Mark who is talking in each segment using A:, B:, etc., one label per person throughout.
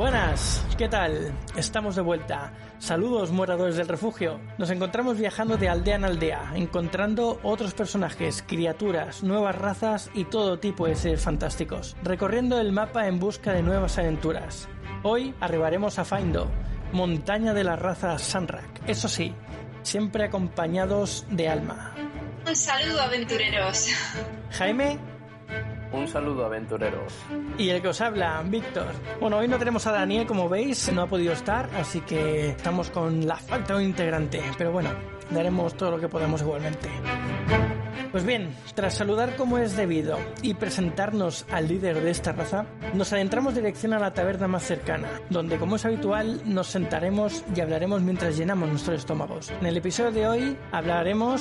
A: Buenas, ¿qué tal? Estamos de vuelta. Saludos, moradores del refugio. Nos encontramos viajando de aldea en aldea, encontrando otros personajes, criaturas, nuevas razas y todo tipo de seres fantásticos, recorriendo el mapa en busca de nuevas aventuras. Hoy arribaremos a Faindo, montaña de la raza Sanrak. Eso sí, siempre acompañados de Alma.
B: Un saludo, aventureros.
A: Jaime.
C: Un saludo, aventureros.
A: Y el que os habla, Víctor. Bueno, hoy no tenemos a Daniel, como veis, no ha podido estar, así que estamos con la falta de un integrante. Pero bueno, daremos todo lo que podamos igualmente. Pues bien, tras saludar como es debido y presentarnos al líder de esta raza, nos adentramos dirección a la taberna más cercana, donde como es habitual nos sentaremos y hablaremos mientras llenamos nuestros estómagos. En el episodio de hoy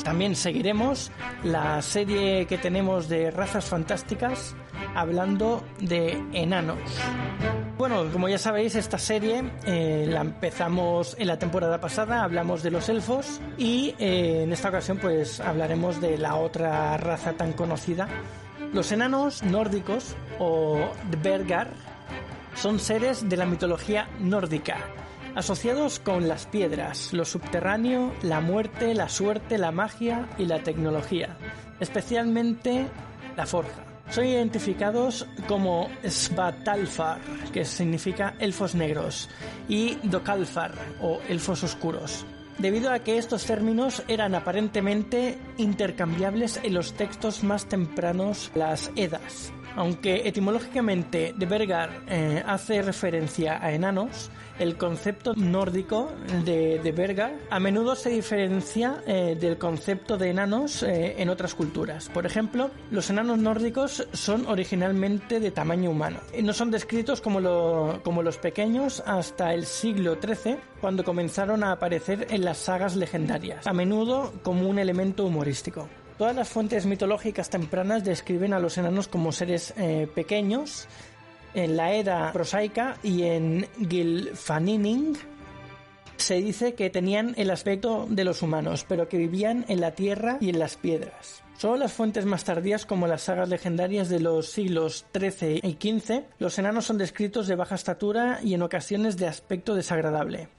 A: también seguiremos la serie que tenemos de razas fantásticas, hablando de enanos. Bueno, como ya sabéis, esta serie la empezamos en la temporada pasada, hablamos de los elfos y en esta ocasión pues hablaremos de la otra raza tan conocida. Los enanos nórdicos o Dvergar son seres de la mitología nórdica, asociados con las piedras, lo subterráneo, la muerte, la suerte, la magia y la tecnología, especialmente la forja. Son identificados como Svatalfar, que significa elfos negros, y Dokalfar, o elfos oscuros, debido a que estos términos eran aparentemente intercambiables en los textos más tempranos, las Edas. Aunque etimológicamente Dvergar hace referencia a enanos, el concepto nórdico de Dvergar a menudo se diferencia del concepto de enanos en otras culturas. Por ejemplo, los enanos nórdicos son originalmente de tamaño humano. No son descritos como los pequeños hasta el siglo XIII, cuando comenzaron a aparecer en las sagas legendarias, a menudo como un elemento humorístico. Todas las fuentes mitológicas tempranas describen a los enanos como seres pequeños. En la Edda prosaica y en Gylfaginning se dice que tenían el aspecto de los humanos, pero que vivían en la tierra y en las piedras. Solo las fuentes más tardías, como las sagas legendarias de los siglos XIII y XV, los enanos son descritos de baja estatura y en ocasiones de aspecto desagradable.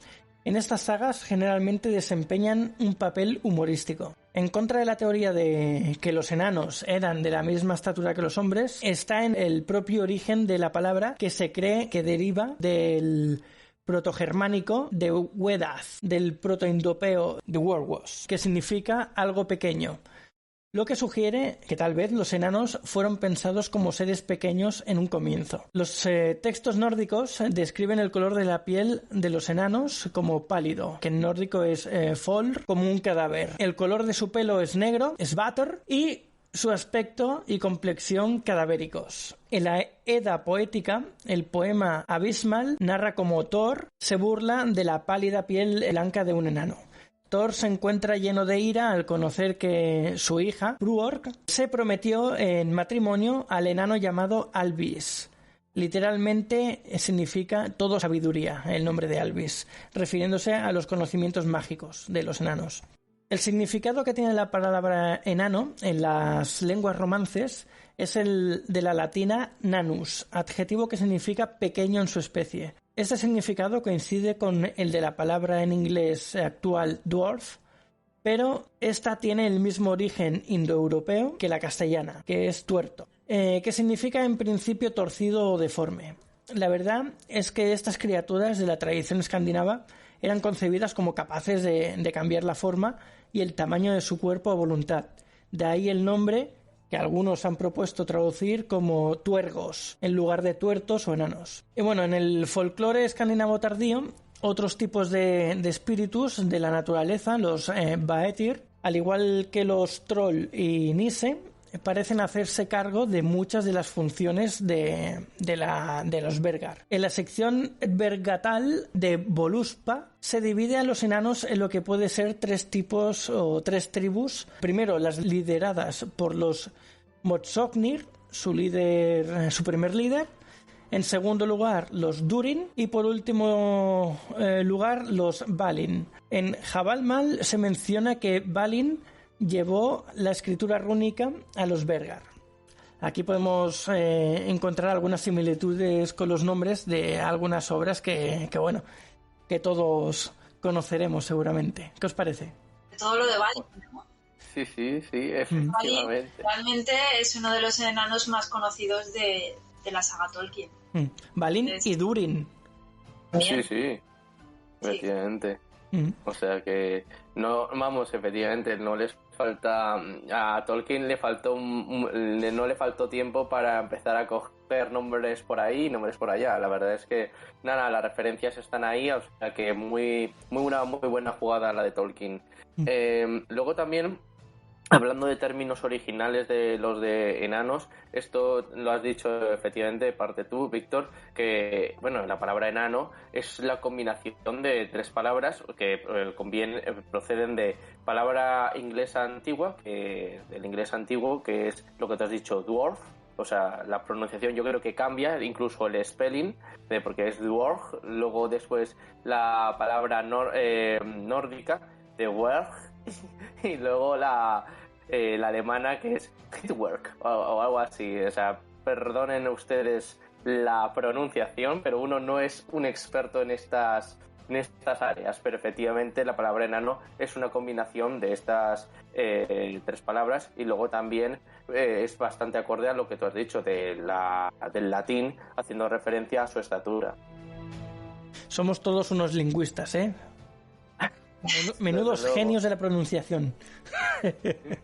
A: En estas sagas generalmente desempeñan un papel humorístico. En contra de la teoría de que los enanos eran de la misma estatura que los hombres, está en el propio origen de la palabra, que se cree que deriva del protogermánico de Wedath, del protoindopeo de Werwos, que significa algo pequeño. Lo que sugiere que tal vez los enanos fueron pensados como seres pequeños en un comienzo. Los textos nórdicos describen el color de la piel de los enanos como pálido, que en nórdico es folr, como un cadáver. El color de su pelo es negro, svater, y su aspecto y complexión cadavéricos. En la Edda poética, el poema Abismal narra cómo Thor se burla de la pálida piel blanca de un enano. Thor se encuentra lleno de ira al conocer que su hija, Bruork, se prometió en matrimonio al enano llamado Alvis. Literalmente significa todo sabiduría, el nombre de Alvis, refiriéndose a los conocimientos mágicos de los enanos. El significado que tiene la palabra enano en las lenguas romances es el de la latina nanus, adjetivo que significa pequeño en su especie. Este significado coincide con el de la palabra en inglés actual dwarf, pero esta tiene el mismo origen indoeuropeo que la castellana, que es tuerto, que significa en principio torcido o deforme. La verdad es que estas criaturas de la tradición escandinava eran concebidas como capaces de cambiar la forma y el tamaño de su cuerpo a voluntad. De ahí el nombre que algunos han propuesto traducir como tuergos, en lugar de tuertos o enanos. Y bueno, en el folclore escandinavo tardío, otros tipos de espíritus de la naturaleza, los Vaetir, al igual que los troll y Nisse, parecen hacerse cargo de muchas de las funciones de los Vergar. En la sección Vergatal de Voluspa se divide a los enanos en lo que puede ser tres tipos o tres tribus. Primero, las lideradas por los Motsognir, su primer líder. En segundo lugar, los Durin. Y por último lugar, los Valin. En Jabalmal se menciona que Valin llevó la escritura rúnica a los Vergar. aquí podemos encontrar algunas similitudes con los nombres de algunas obras que todos conoceremos seguramente. ¿Qué os parece?
B: Todo lo de Balin, ¿no?
C: Sí, efectivamente.
B: Balin realmente es uno de los enanos más conocidos de la saga Tolkien.
A: Balin y Durin.
C: Sí, efectivamente. O sea que no, vamos, efectivamente, no les falta a Tolkien le faltó no le faltó tiempo para empezar a coger nombres por ahí, nombres por allá. La verdad es que nada, las referencias están ahí, o sea que muy buena jugada la de Tolkien. Luego también, hablando de términos originales de los de enanos, esto lo has dicho efectivamente, parte tú, Víctor, que bueno, la palabra enano es la combinación de tres palabras que proceden de palabra inglesa antigua, del inglés antiguo, que es lo que te has dicho, dwarf. O sea, la pronunciación yo creo que cambia, incluso el spelling, porque es dwarf. Luego después la palabra nórdica, de werg, y luego la alemana, que es Hitwork o algo así. O sea, perdonen ustedes la pronunciación, pero uno no es un experto en estas áreas, pero efectivamente la palabra enano es una combinación de estas tres palabras, y luego también es bastante acorde a lo que tú has dicho del latín, haciendo referencia a su estatura.
A: Somos todos unos lingüistas, ¿eh? Menudos genios de la pronunciación.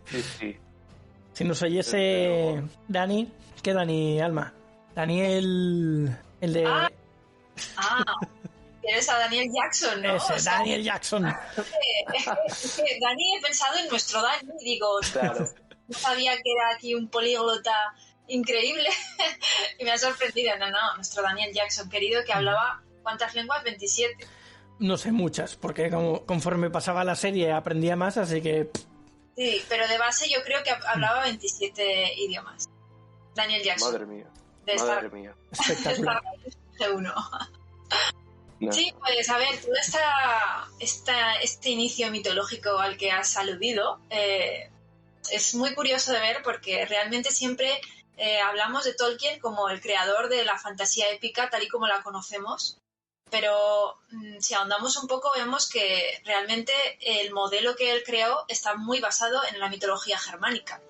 C: Sí.
A: Si nos oyese Dani, ¿qué Dani, Alma? Daniel, el de...
B: Eres a Daniel Jackson, ¿no?
A: Ese, Daniel Jackson.
B: Dani, he pensado en nuestro Dani, digo,
C: claro.
B: No sabía que era aquí un políglota increíble y me ha sorprendido. No, nuestro Daniel Jackson, querido, que hablaba, ¿cuántas lenguas? 27.
A: No sé muchas, porque conforme pasaba la serie aprendía más, así que...
B: Sí, pero de base yo creo que hablaba 27 idiomas. Daniel Jackson.
C: Madre mía.
A: Espectacular.
B: G1. No. Sí, pues a ver, todo este inicio mitológico al que has aludido es muy curioso de ver, porque realmente siempre hablamos de Tolkien como el creador de la fantasía épica tal y como la conocemos. Pero si ahondamos un poco vemos que realmente el modelo que él creó está muy basado en la mitología germánica.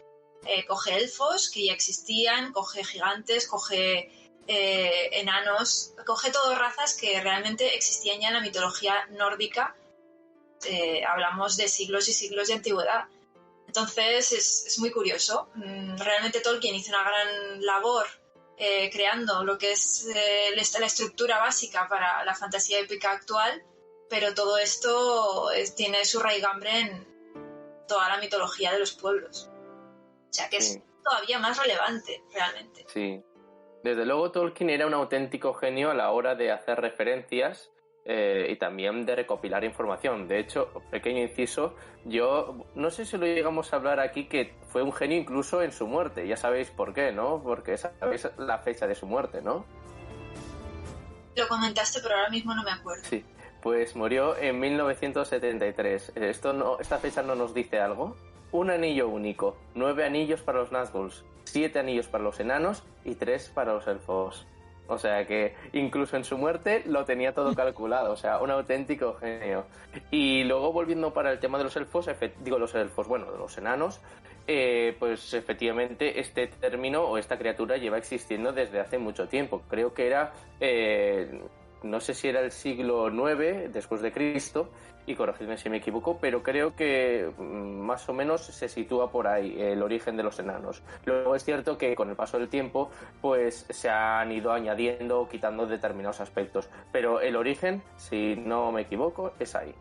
B: Coge elfos que ya existían, coge gigantes, coge enanos, coge todas razas que realmente existían ya en la mitología nórdica. Hablamos de siglos y siglos de antigüedad. Entonces es muy curioso. Realmente Tolkien hizo una gran labor creando lo que es la estructura básica para la fantasía épica actual, pero todo esto tiene su raigambre en toda la mitología de los pueblos. O sea que es todavía más relevante, realmente.
C: Sí. Desde luego Tolkien era un auténtico genio a la hora de hacer referencias y también de recopilar información. De hecho, pequeño inciso, yo no sé si lo llegamos a hablar aquí, que fue un genio incluso en su muerte. Ya sabéis por qué, ¿no? Porque sabéis la fecha de su muerte, ¿no?
B: Lo comentaste, pero ahora mismo no me acuerdo.
C: Sí, pues murió en 1973. ¿Esta fecha no nos dice algo? Un anillo único, 9 anillos para los Nazguls, 7 anillos para los enanos y 3 para los elfos. O sea que incluso en su muerte lo tenía todo calculado, o sea, un auténtico genio. Y luego volviendo para el tema de los elfos, de los enanos, pues efectivamente este término o esta criatura lleva existiendo desde hace mucho tiempo. Creo que era, no sé si era el siglo IX después de Cristo, y corregidme si me equivoco, pero creo que más o menos se sitúa por ahí el origen de los enanos. Luego es cierto que con el paso del tiempo pues se han ido añadiendo o quitando determinados aspectos, pero el origen, si no me equivoco, es ahí.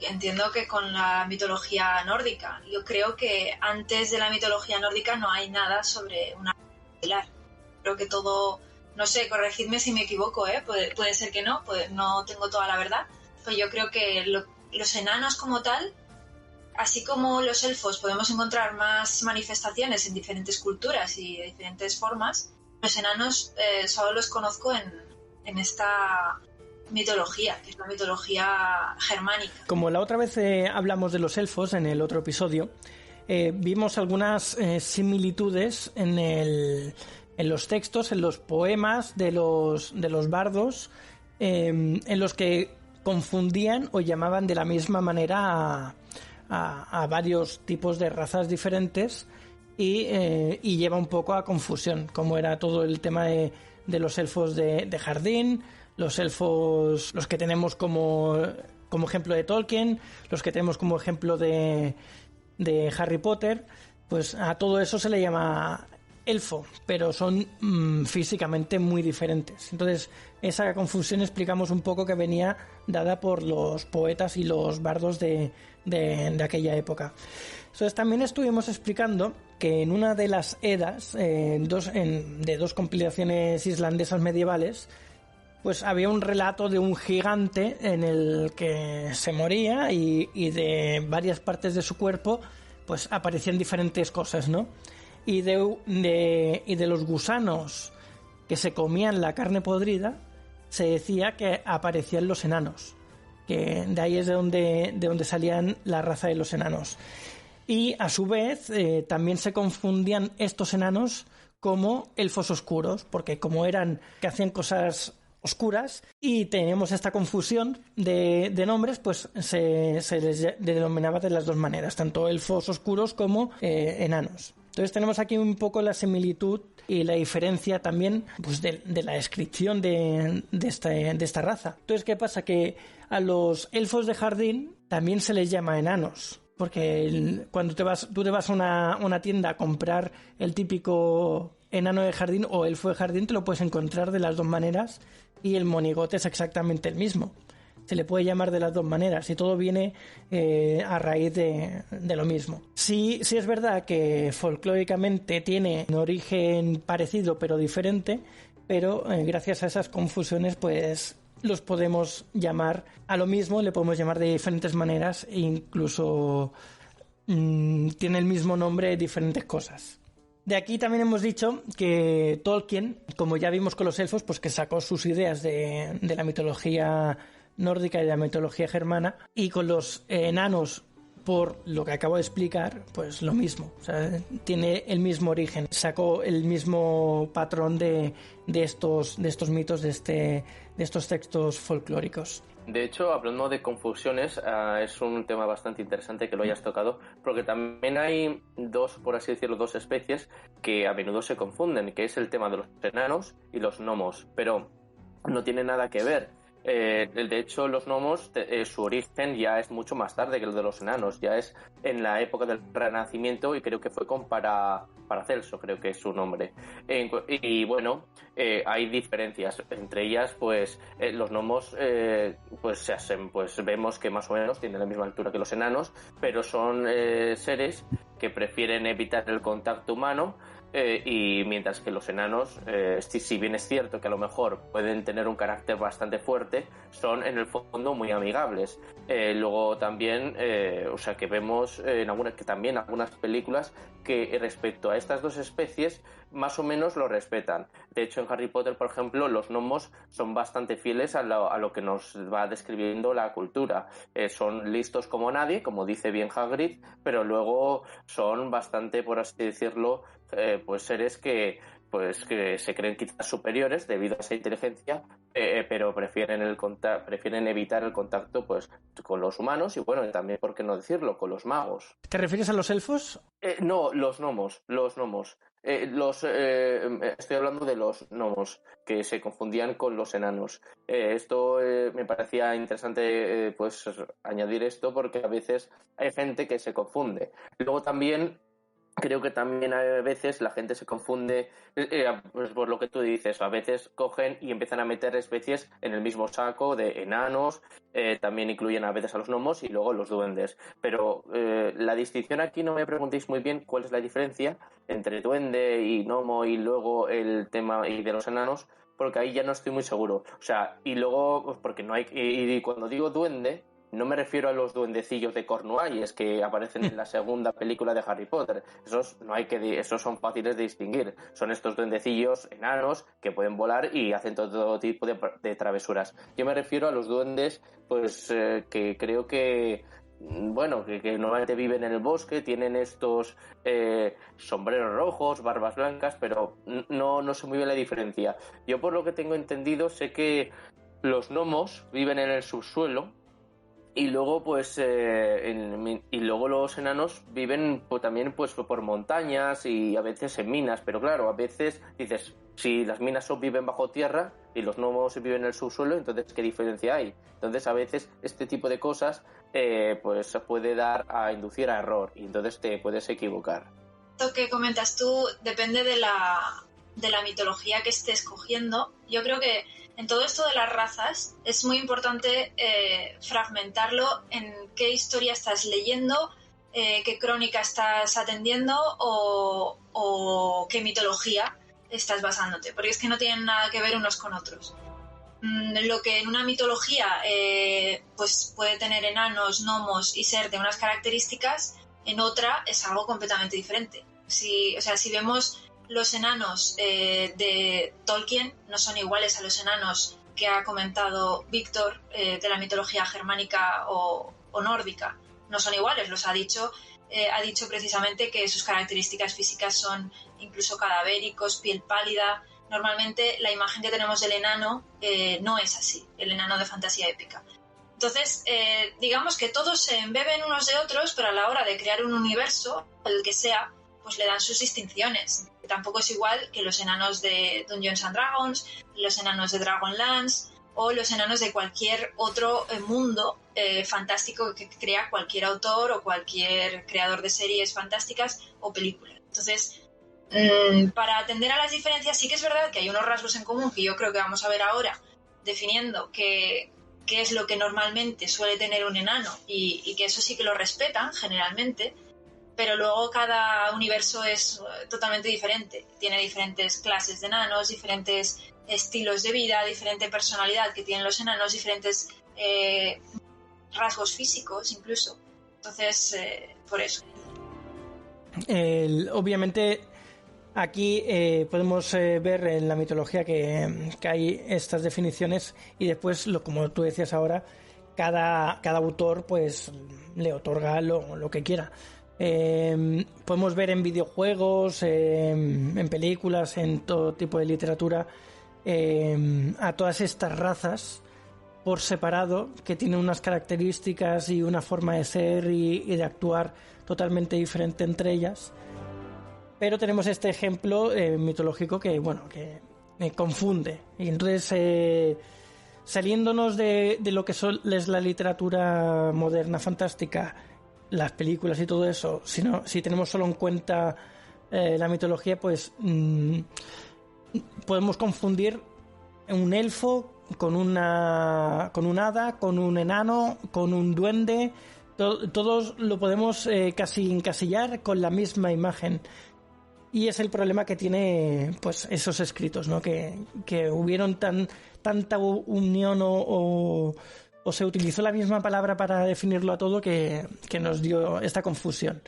B: Entiendo que con la mitología nórdica. Yo creo que antes de la mitología nórdica no hay nada sobre una pilar. Creo que todo, no sé, corregidme si me equivoco, puede ser que no, no tengo toda la verdad, pero yo creo que los enanos como tal, así como los elfos, podemos encontrar más manifestaciones en diferentes culturas y de diferentes formas. Los enanos solo los conozco en esta mitología, que es la mitología germánica.
A: Como la otra vez hablamos de los elfos en el otro episodio, vimos algunas similitudes en los textos, en los poemas de los bardos, en los que confundían o llamaban de la misma manera a varios tipos de razas diferentes y lleva un poco a confusión, como era todo el tema de los elfos de jardín, los elfos, los que tenemos como ejemplo de Tolkien, los que tenemos como ejemplo de Harry Potter, pues a todo eso se le llama elfo, pero son físicamente muy diferentes. Entonces, esa confusión explicamos un poco que venía dada por los poetas y los bardos de aquella época. Entonces, también estuvimos explicando que en una de las Edas, de dos compilaciones islandesas medievales, pues había un relato de un gigante en el que se moría y de varias partes de su cuerpo pues aparecían diferentes cosas, ¿no? Y de los gusanos que se comían la carne podrida, se decía que aparecían los enanos, que de ahí es de donde salían la raza de los enanos. Y a su vez también se confundían estos enanos como elfos oscuros, porque como eran que hacían cosas oscuras y tenemos esta confusión de nombres, pues se les denominaba de las dos maneras, tanto elfos oscuros como enanos. Entonces tenemos aquí un poco la similitud y la diferencia también pues de la descripción de esta raza. Entonces, ¿qué pasa? Que a los elfos de jardín también se les llama enanos, porque cuando tú te vas a una tienda a comprar el típico enano de jardín o elfo de jardín, te lo puedes encontrar de las dos maneras y el monigote es exactamente el mismo. Se le puede llamar de las dos maneras y todo viene a raíz de lo mismo. Sí es verdad que folclóricamente tiene un origen parecido pero diferente, pero gracias a esas confusiones pues los podemos llamar a lo mismo, le podemos llamar de diferentes maneras e incluso tiene el mismo nombre de diferentes cosas. De aquí también hemos dicho que Tolkien, como ya vimos con los elfos, pues que sacó sus ideas de la mitología nórdica y de la mitología germana, y con los enanos, por lo que acabo de explicar, pues lo mismo, o sea, tiene el mismo origen, sacó el mismo patrón de estos mitos, de estos textos folclóricos.
C: De hecho, hablando de confusiones, es un tema bastante interesante que lo hayas tocado, porque también hay por así decirlo, dos especies que a menudo se confunden, que es el tema de los enanos y los gnomos, pero no tiene nada que ver. De hecho, los gnomos, su origen ya es mucho más tarde que el de los enanos, ya es en la época del Renacimiento y creo que fue con Paracelso, creo que es su nombre. Y bueno, hay diferencias, entre ellas pues los gnomos pues vemos que más o menos tienen la misma altura que los enanos, pero son seres que prefieren evitar el contacto humano. Y mientras que los enanos, si bien es cierto que a lo mejor pueden tener un carácter bastante fuerte, son en el fondo muy amigables. Luego también, o sea que vemos que también algunas películas que respecto a estas dos especies más o menos lo respetan. De hecho, en Harry Potter, por ejemplo, los gnomos son bastante fieles a lo que nos va describiendo la cultura. Son listos como nadie, como dice bien Hagrid, pero luego son bastante, por así decirlo, pues seres que se creen quizás superiores debido a esa inteligencia, pero prefieren evitar el contacto pues con los humanos y bueno, también, por qué no decirlo, con los magos.
A: ¿Te refieres a los elfos?
C: No, los gnomos. Estoy hablando de los gnomos, que se confundían con los enanos. Esto me parecía interesante pues añadir esto, porque a veces hay gente que se confunde. Luego también creo que también a veces la gente se confunde pues por lo que tú dices, a veces cogen y empiezan a meter especies en el mismo saco de enanos, también incluyen a veces a los gnomos y luego los duendes, pero la distinción aquí no me preguntéis muy bien cuál es la diferencia entre duende y gnomo y luego el tema y de los enanos, porque ahí ya no estoy muy seguro, o sea, y luego pues porque no hay, y cuando digo duende no me refiero a los duendecillos de Cornualles que aparecen en la segunda película de Harry Potter. Esos son fáciles de distinguir. Son estos duendecillos enanos que pueden volar y hacen todo tipo de travesuras. Yo me refiero a los duendes, pues que creo que bueno, que normalmente viven en el bosque, tienen estos sombreros rojos, barbas blancas, pero no sé muy bien la diferencia. Yo, por lo que tengo entendido, sé que los gnomos viven en el subsuelo y luego y luego los enanos viven también por montañas y a veces en minas, pero claro, a veces dices, si las minas viven bajo tierra y los gnomos viven en el subsuelo, entonces ¿qué diferencia hay? Entonces a veces este tipo de cosas pues puede dar a inducir a error y entonces te puedes equivocar.
B: Lo que comentas tú depende de la mitología que estés cogiendo. Yo creo que en todo esto de las razas es muy importante fragmentarlo en qué historia estás leyendo, qué crónica estás atendiendo o qué mitología estás basándote, porque es que no tienen nada que ver unos con otros. Lo que en una mitología pues puede tener enanos, gnomos y ser de unas características, en otra es algo completamente diferente. Si vemos los enanos de Tolkien, no son iguales a los enanos que ha comentado Víctor de la mitología germánica o nórdica. No son iguales, los ha dicho precisamente que sus características físicas son incluso cadavéricos, piel pálida. Normalmente la imagen que tenemos del enano no es así, el enano de fantasía épica. Entonces, digamos que todos se embeben unos de otros, pero a la hora de crear un universo, el que sea, pues le dan sus distinciones. Tampoco es igual que los enanos de Dungeons and Dragons, los enanos de Dragonlance o los enanos de cualquier otro mundo fantástico que crea cualquier autor o cualquier creador de series fantásticas o películas. Entonces, para atender a las diferencias, sí que es verdad que hay unos rasgos en común que yo creo que vamos a ver ahora, definiendo qué es lo que normalmente suele tener un enano y que eso sí que lo respetan generalmente. Pero luego cada universo es totalmente diferente. Tiene diferentes clases de enanos, diferentes estilos de vida, diferente personalidad que tienen los enanos, diferentes rasgos físicos incluso. Entonces, por eso.
A: Obviamente, aquí podemos ver en la mitología que hay estas definiciones y después, como tú decías ahora, cada autor pues le otorga lo que quiera. Podemos ver en videojuegos, en películas, en todo tipo de literatura, a todas estas razas por separado que tienen unas características y una forma de ser y de actuar totalmente diferente entre ellas. Pero tenemos este ejemplo mitológico que confunde. Y entonces, saliéndonos de lo que es la literatura moderna fantástica, las películas y todo eso, si tenemos solo en cuenta la mitología, pues podemos confundir un elfo con un hada, con un enano, con un duende. Todos lo podemos casi encasillar con la misma imagen. Y es el problema que tiene pues esos escritos, ¿no? Que hubieron tanta unión o se utilizó la misma palabra para definirlo a todo que nos dio esta confusión.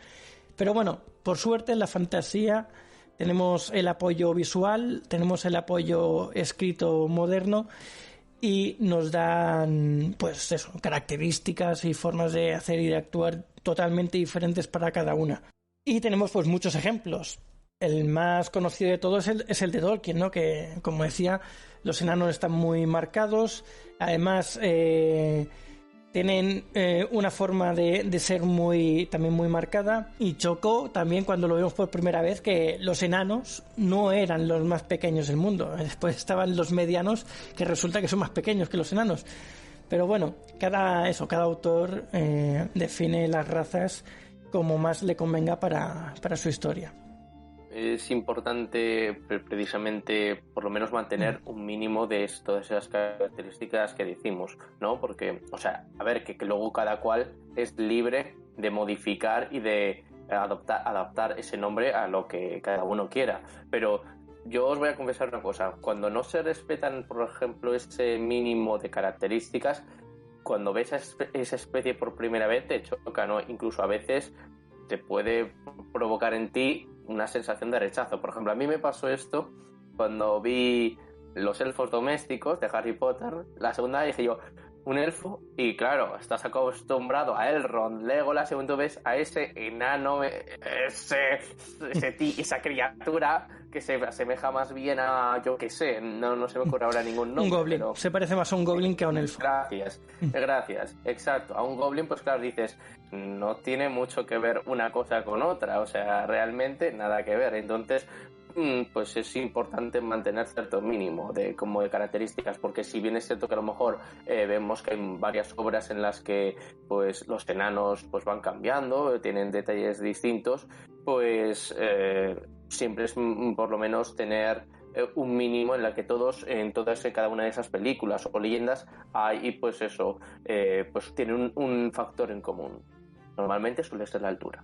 A: Pero bueno, por suerte en la fantasía tenemos el apoyo visual, tenemos el apoyo escrito moderno y nos dan pues eso, características y formas de hacer y de actuar totalmente diferentes para cada una. Y tenemos pues muchos ejemplos. El más conocido de todos es el de Tolkien, ¿no? Que, como decía, los enanos están muy marcados. Además, tienen una forma de ser también muy marcada. Y chocó también cuando lo vimos por primera vez que los enanos no eran los más pequeños del mundo. Después estaban los medianos, que resulta que son más pequeños que los enanos. Pero bueno, cada autor define las razas como más le convenga para su historia.
C: Es importante precisamente por lo menos mantener un mínimo de todas esas características que decimos, ¿no? Porque, o sea, a ver, que luego cada cual es libre de modificar y de adaptar ese nombre a lo que cada uno quiera. Pero yo os voy a confesar una cosa, cuando no se respetan, por ejemplo, ese mínimo de características, cuando ves a esa especie por primera vez te choca, ¿no? Incluso a veces te puede provocar en ti una sensación de rechazo. Por ejemplo, a mí me pasó esto cuando vi Los elfos domésticos de Harry Potter. La segunda dije yo, un elfo, y claro, estás acostumbrado a Elrond, Legolas, y tú ves a ese enano, esa criatura que se asemeja más bien a, yo qué sé, no se me ocurre ahora ningún nombre.
A: Un goblin,
C: pero...
A: se parece más a un goblin que a un elfo.
C: Gracias, exacto. A un goblin, pues claro, dices, no tiene mucho que ver una cosa con otra, o sea, realmente nada que ver. Entonces, pues es importante mantener cierto mínimo de características, porque si bien es cierto que a lo mejor vemos que hay varias obras en las que pues los enanos pues van cambiando, tienen detalles distintos, pues siempre es por lo menos tener un mínimo en la que todos, en todas y cada una de esas películas o leyendas hay, pues eso, pues tienen un factor en común. Normalmente suele ser la altura,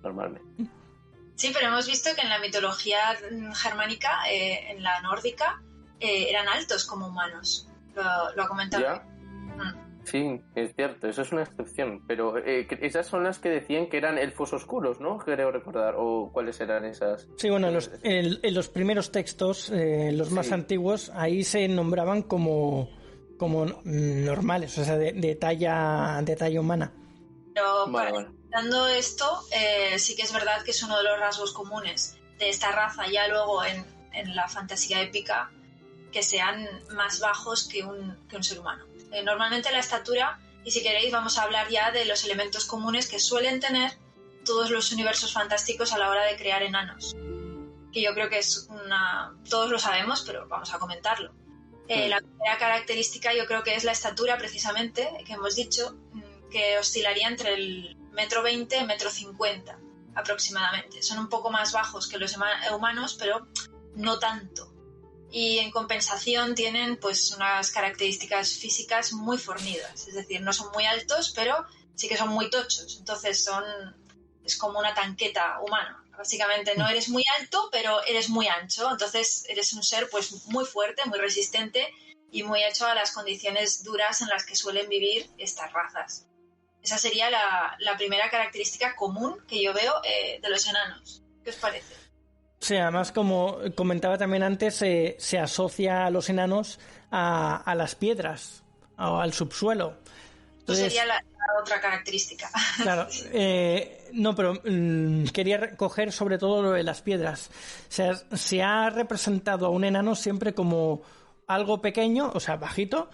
C: normalmente.
B: Sí, pero hemos visto que en la mitología germánica, en la nórdica, eran altos como humanos. Lo ha comentado.
C: ¿Ya? Sí, es cierto, eso es una excepción. Pero esas son las que decían que eran elfos oscuros, ¿no? Creo recordar. ¿O cuáles eran esas?
A: Sí, bueno, en los primeros textos, los más antiguos, ahí se nombraban como normales, o sea, de talla humana.
B: Pero dando esto, sí que es verdad que es uno de los rasgos comunes de esta raza, ya luego en la fantasía épica, que sean más bajos que un ser humano. Normalmente la estatura, y si queréis vamos a hablar ya de los elementos comunes que suelen tener todos los universos fantásticos a la hora de crear enanos, que yo creo que es todos lo sabemos, pero vamos a comentarlo. La primera característica yo creo que es la estatura, precisamente, que hemos dicho, que oscilaría entre el 1,20 m y 1,50 m aproximadamente. Son un poco más bajos que los humanos, pero no tanto. Y en compensación tienen pues unas características físicas muy fornidas, es decir, no son muy altos, pero sí que son muy tochos. Entonces es como una tanqueta humana. Básicamente no eres muy alto, pero eres muy ancho. Entonces eres un ser pues muy fuerte, muy resistente y muy hecho a las condiciones duras en las que suelen vivir estas razas. Esa sería la primera característica común que yo veo de los enanos. ¿Qué os parece?
A: Sí, además, como comentaba también antes, se asocia a los enanos a las piedras o al subsuelo.
B: Entonces, sería la otra característica.
A: Claro, no, pero quería recoger sobre todo lo de las piedras. O sea, se ha representado a un enano siempre como algo pequeño, o sea, bajito,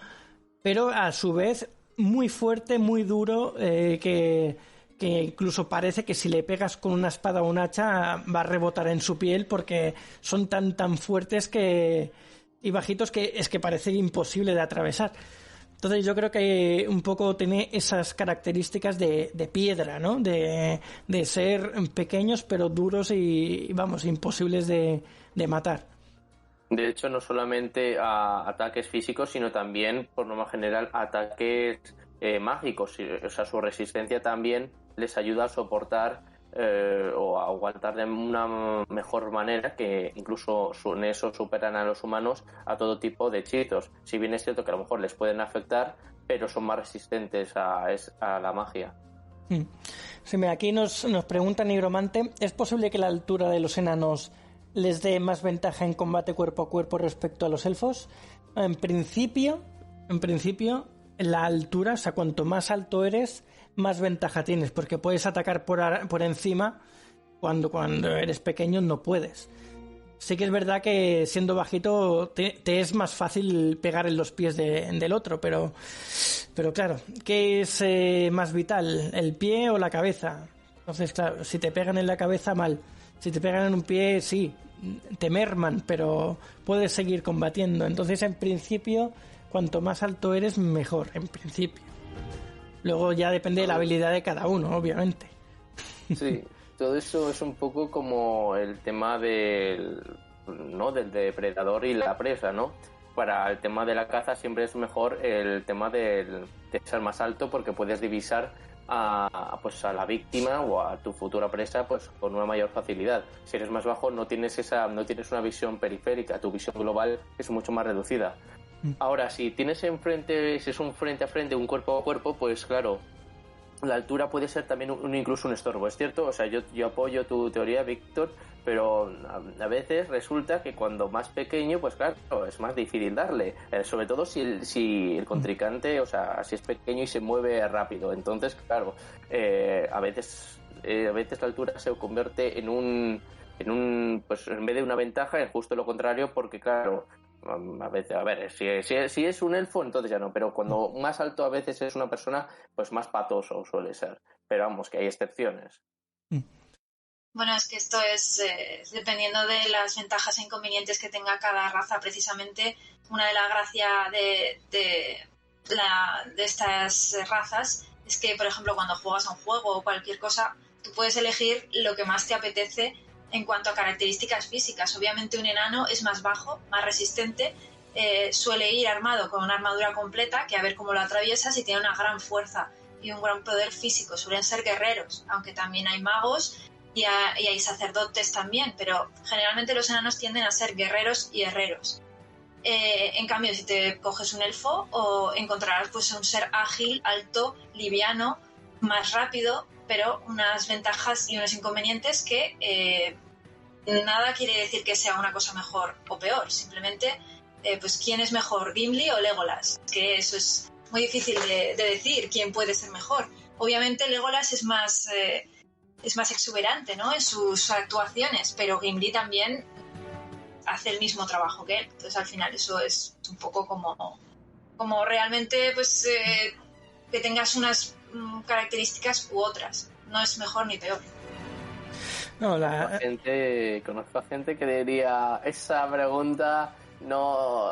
A: pero a su vez muy fuerte, muy duro, que incluso parece que si le pegas con una espada o un hacha va a rebotar en su piel, porque son tan fuertes y bajitos que es que parece imposible de atravesar. Entonces yo creo que un poco tiene esas características de piedra, ¿no? De ser pequeños pero duros y vamos, imposibles de matar.
C: De hecho, no solamente a ataques físicos, sino también, por norma general, a ataques mágicos. O sea, su resistencia también les ayuda a soportar o a aguantar de una mejor manera, que incluso en eso superan a los humanos a todo tipo de hechizos. Si bien es cierto que a lo mejor les pueden afectar, pero son más resistentes a la magia.
A: Sí, mira, aquí nos pregunta Nigromante, ¿es posible que la altura de los enanos les dé más ventaja en combate cuerpo a cuerpo respecto a los elfos? En principio, la altura, o sea, cuanto más alto eres, más ventaja tienes, porque puedes atacar por encima cuando eres pequeño no puedes. Sí que es verdad que siendo bajito te es más fácil pegar en los pies del otro, pero claro, ¿qué es más vital, el pie o la cabeza? Entonces, claro, si te pegan en la cabeza, mal. Si te pegan en un pie, sí, te merman, pero puedes seguir combatiendo. Entonces, en principio, cuanto más alto eres, mejor, en principio. Luego ya depende de la habilidad de cada uno, obviamente.
C: Sí, todo eso es un poco como el tema del depredador y la presa, ¿no? Para el tema de la caza siempre es mejor el tema de ser más alto, porque puedes divisar a la víctima o a tu futura presa pues con una mayor facilidad. Si eres más bajo no tienes una visión periférica, tu visión global es mucho más reducida. Ahora, si es un frente a frente, un cuerpo a cuerpo, pues claro, la altura puede ser también incluso un estorbo, ¿es cierto? O sea, yo apoyo tu teoría, Víctor, pero a veces resulta que cuando más pequeño, pues claro, es más difícil darle, sobre todo si el contrincante, o sea, si es pequeño y se mueve rápido. Entonces, claro, a veces la altura se convierte en un pues en vez de una ventaja, es justo lo contrario, porque claro, a veces, a ver, si es un elfo, entonces ya no, pero cuando más alto a veces es una persona, pues más patoso suele ser. Pero vamos, que hay excepciones.
B: Bueno, es que esto es dependiendo de las ventajas e inconvenientes que tenga cada raza. Precisamente una de las gracias de estas razas es que, por ejemplo, cuando juegas a un juego o cualquier cosa, tú puedes elegir lo que más te apetece en cuanto a características físicas. Obviamente un enano es más bajo, más resistente, suele ir armado con una armadura completa, que a ver cómo lo atraviesas, y tiene una gran fuerza y un gran poder físico. Suelen ser guerreros, aunque también hay magos y hay sacerdotes también, pero generalmente los enanos tienden a ser guerreros y herreros. En cambio, si te coges un elfo, encontrarás pues un ser ágil, alto, liviano, más rápido, pero unas ventajas y unos inconvenientes que nada quiere decir que sea una cosa mejor o peor. Simplemente, pues quién es mejor, Gimli o Legolas, que eso es muy difícil de decir quién puede ser mejor. Obviamente Legolas es más exuberante, ¿no?, en sus actuaciones, pero Gimli también hace el mismo trabajo que él. Entonces al final eso es un poco como realmente pues que tengas unas características u otras. No es mejor ni peor.
A: No,
C: Conozco a gente que diría esa pregunta no,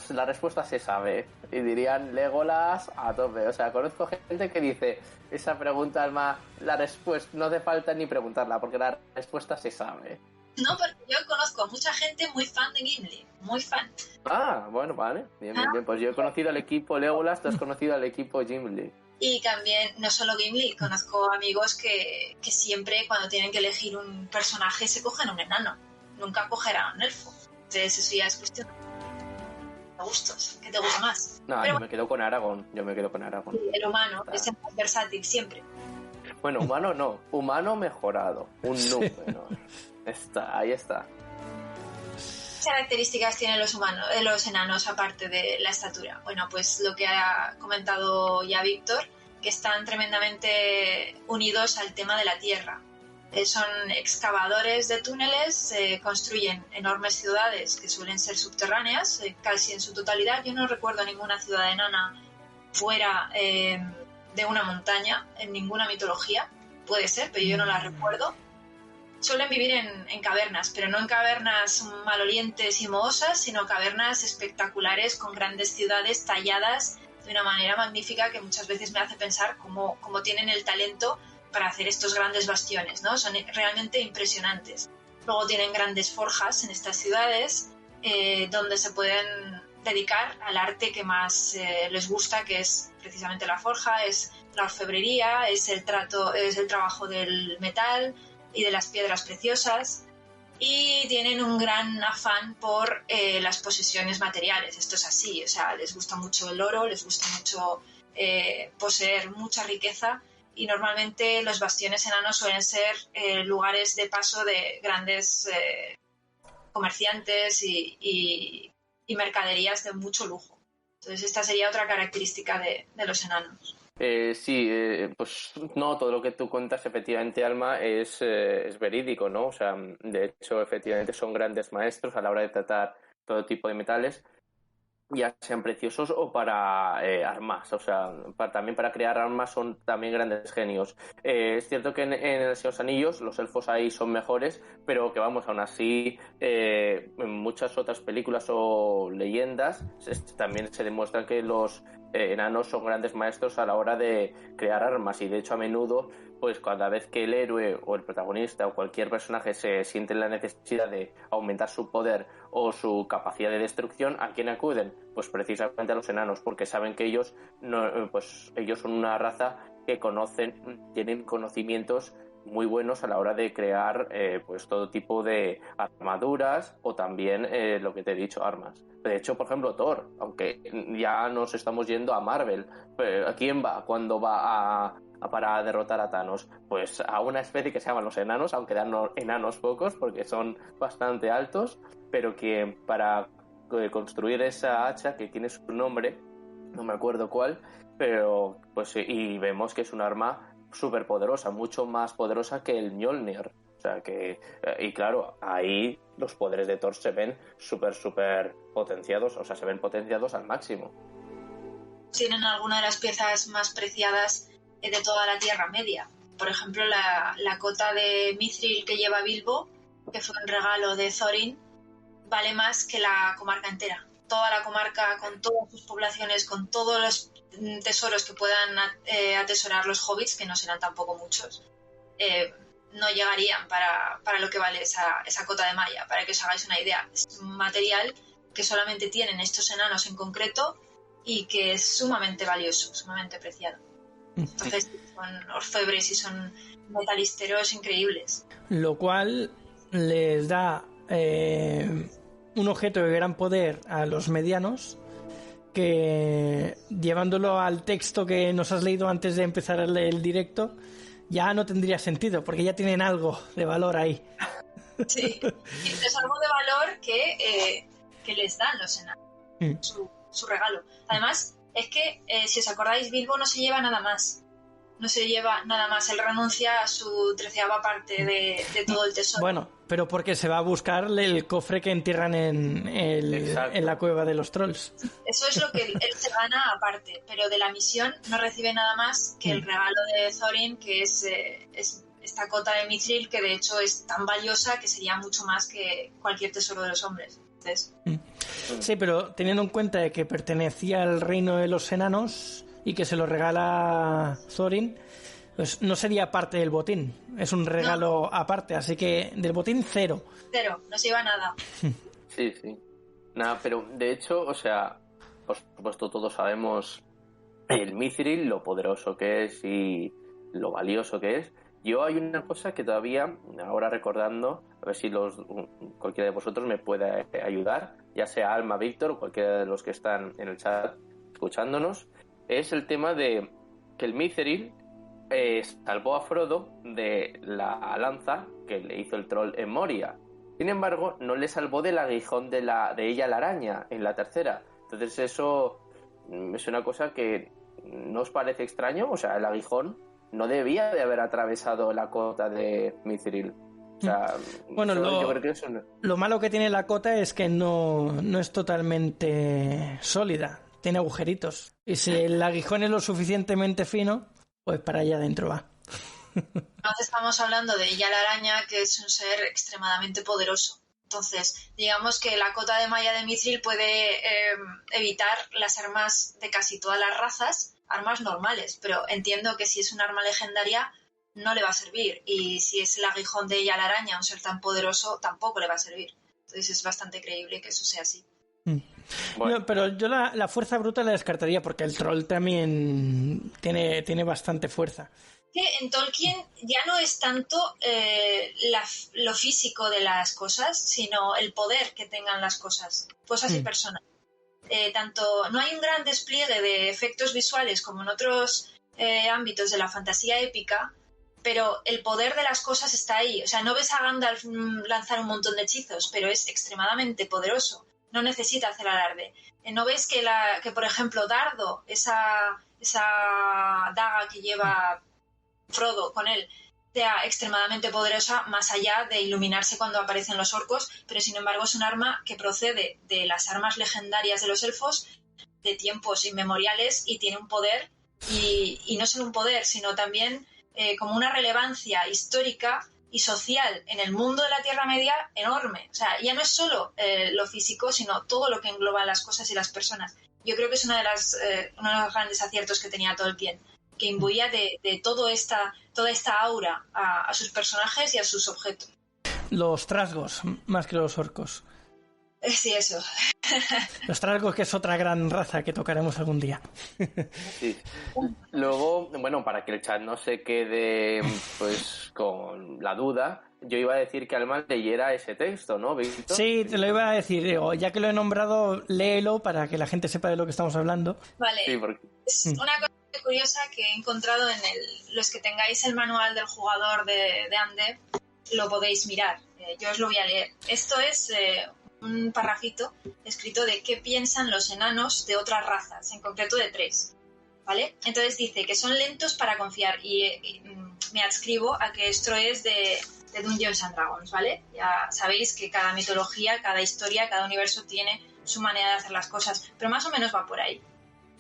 C: la respuesta se sabe y dirían Legolas a tope. O sea, conozco gente que dice esa pregunta, Alma, la respuesta no hace falta ni preguntarla porque la respuesta se sabe.
B: No, porque yo conozco a mucha gente muy fan de Gimli, muy fan.
C: Ah, bueno, vale, bien. Pues yo he conocido al equipo Legolas, tú has conocido al equipo Gimli.
B: Y también, no solo Gimli, conozco amigos que siempre cuando tienen que elegir un personaje se cogen un enano, nunca cogerán un elfo. Entonces eso ya es cuestión de gustos. ¿Qué te gusta más?
C: No, pero yo me quedo con Aragorn.
B: El humano es el más versátil siempre.
C: Bueno, humano no, humano mejorado, un número. Ahí está.
B: ¿Qué características tienen los enanos aparte de la estatura? Bueno, pues lo que ha comentado ya Víctor, que están tremendamente unidos al tema de la tierra. Son excavadores de túneles, construyen enormes ciudades que suelen ser subterráneas, casi en su totalidad. Yo no recuerdo ninguna ciudad enana fuera de una montaña, en ninguna mitología. Puede ser, pero yo no la recuerdo. Suelen vivir en cavernas, pero no en cavernas malolientes y mohosas, sino cavernas espectaculares con grandes ciudades talladas de una manera magnífica que muchas veces me hace pensar cómo tienen el talento para hacer estos grandes bastiones, ¿no? Son realmente impresionantes. Luego tienen grandes forjas en estas ciudades donde se pueden dedicar al arte que más les gusta, que es precisamente la forja, es la orfebrería, es el trabajo del metal y de las piedras preciosas, y tienen un gran afán por las posesiones materiales. Esto es así, o sea, les gusta mucho el oro, les gusta mucho poseer mucha riqueza, y normalmente los bastiones enanos suelen ser lugares de paso de grandes comerciantes y mercaderías de mucho lujo. Entonces esta sería otra característica de los enanos.
C: Pues no, todo lo que tú cuentas efectivamente, Alma, es verídico, ¿no? O sea, de hecho, efectivamente son grandes maestros a la hora de tratar todo tipo de metales, ya sean preciosos o para armas, o sea, también para crear armas son también grandes genios. Es cierto que en el Señor de los Anillos los elfos ahí son mejores, pero que vamos, aún así en muchas otras películas o leyendas también se demuestra que los enanos son grandes maestros a la hora de crear armas, y de hecho a menudo pues cada vez que el héroe o el protagonista o cualquier personaje se siente la necesidad de aumentar su poder o su capacidad de destrucción, ¿a quién acuden? Pues precisamente a los enanos, porque saben que ellos son una raza que tienen conocimientos muy buenos a la hora de crear pues todo tipo de armaduras o también lo que te he dicho, armas. De hecho, por ejemplo, Thor, aunque ya nos estamos yendo a Marvel, ¿a quién va cuando va para derrotar a Thanos? Pues a una especie que se llaman los enanos, aunque dan enanos pocos porque son bastante altos, pero que para construir esa hacha, que tiene su nombre, no me acuerdo cuál, pero pues y vemos que es un arma súper poderosa, mucho más poderosa que el Mjolnir. O sea que, y claro, ahí los poderes de Thor se ven súper potenciados, o sea, se ven potenciados al máximo.
B: Tienen alguna de las piezas más preciadas de toda la Tierra Media. Por ejemplo, la cota de Mithril que lleva Bilbo, que fue un regalo de Thorin, vale más que la comarca entera. Toda la comarca, con todas sus poblaciones, con todos los tesoros que puedan atesorar los hobbits, que no serán tampoco muchos, no llegarían para lo que vale esa cota de malla. Para que os hagáis una idea, es un material que solamente tienen estos enanos en concreto y que es sumamente valioso, sumamente preciado. Entonces son orfebres y son metalisteros increíbles.
A: Lo cual les da un objeto de gran poder a los medianos, que llevándolo al texto que nos has leído antes de empezar el directo, ya no tendría sentido, porque ya tienen algo de valor ahí.
B: Sí, es algo de valor que les dan los enanos, su regalo. Además, es que, si os acordáis, Bilbo no se lleva nada más. No se lleva nada más. Él renuncia a su 13ª parte de todo el tesoro.
A: Bueno, pero porque se va a buscar el cofre que entierran en la cueva de los trolls.
B: Eso es lo que él se gana aparte, pero de la misión no recibe nada más que el regalo de Thorin, que es esta cota de Mithril, que de hecho es tan valiosa que sería mucho más que cualquier tesoro de los hombres. Entonces...
A: Sí, pero teniendo en cuenta de que pertenecía al reino de los enanos y que se lo regala Thorin, pues no sería parte del botín, es un regalo aparte, así que del botín cero,
B: no se lleva nada.
C: Sí, nada, pero de hecho, o sea, por supuesto todos sabemos el Mithril, lo poderoso que es y lo valioso que es. Yo hay una cosa que todavía, ahora recordando, a ver si cualquiera de vosotros me puede ayudar, ya sea Alma, Víctor o cualquiera de los que están en el chat escuchándonos, es el tema de que el Mithril salvó a Frodo de la lanza que le hizo el troll en Moria. Sin embargo, no le salvó del aguijón de ella la araña en la tercera. Entonces eso es una cosa que ¿no os parece extraño? O sea, el aguijón no debía de haber atravesado la cota de Mithril. O sea,
A: bueno,
C: yo creo que eso no...
A: Lo malo que tiene la cota es que no es totalmente sólida. Tiene agujeritos. Y si el aguijón es lo suficientemente fino, pues para allá adentro va.
B: Estamos hablando de ella la araña, que es un ser extremadamente poderoso. Entonces, digamos que la cota de malla de Mithril puede evitar las armas de casi todas las razas, armas normales, pero entiendo que si es un arma legendaria no le va a servir, y si es el aguijón de ella la araña, un ser tan poderoso, tampoco le va a servir. Entonces es bastante creíble que eso sea así.
A: Bueno. No, pero yo la fuerza bruta la descartaría, porque el troll también tiene bastante fuerza.
B: Que en Tolkien ya no es tanto lo físico de las cosas, sino el poder que tengan las cosas y personas. No hay un gran despliegue de efectos visuales como en otros ámbitos de la fantasía épica, pero el poder de las cosas está ahí. O sea, no ves a Gandalf lanzar un montón de hechizos, pero es extremadamente poderoso. No necesita hacer alarde. No ves que por ejemplo, Dardo, esa daga que lleva Frodo con él, sea extremadamente poderosa, más allá de iluminarse cuando aparecen los orcos, pero sin embargo es un arma que procede de las armas legendarias de los elfos de tiempos inmemoriales y tiene un poder, y no solo un poder, sino también como una relevancia histórica y social en el mundo de la Tierra Media enorme. O sea, ya no es solo lo físico, sino todo lo que engloba las cosas y las personas. Yo creo que es uno de los grandes aciertos que tenía Tolkien, que imbuía de toda esta aura a sus personajes y a sus objetos.
A: Los trasgos, más que los orcos.
B: Sí, eso.
A: Los trasgos, que es otra gran raza que tocaremos algún día.
C: Sí. Luego, bueno, para que el chat no se quede pues con la duda, yo iba a decir que Alma leyera ese texto, ¿no, Víctor?
A: Sí, te lo iba a decir, digo, ya que lo he nombrado, léelo para que la gente sepa de lo que estamos hablando.
B: Vale. Sí, porque... Es una cosa muy curiosa que he encontrado en los que tengáis el manual del jugador de Undead, lo podéis mirar. Yo os lo voy a leer. Esto es un parrafito escrito de qué piensan los enanos de otras razas, en concreto de 3. ¿Vale? Entonces dice que son lentos para confiar y me adscribo a que esto es de Dungeons and Dragons, ¿vale? Ya sabéis que cada mitología, cada historia, cada universo tiene su manera de hacer las cosas, pero más o menos va por ahí.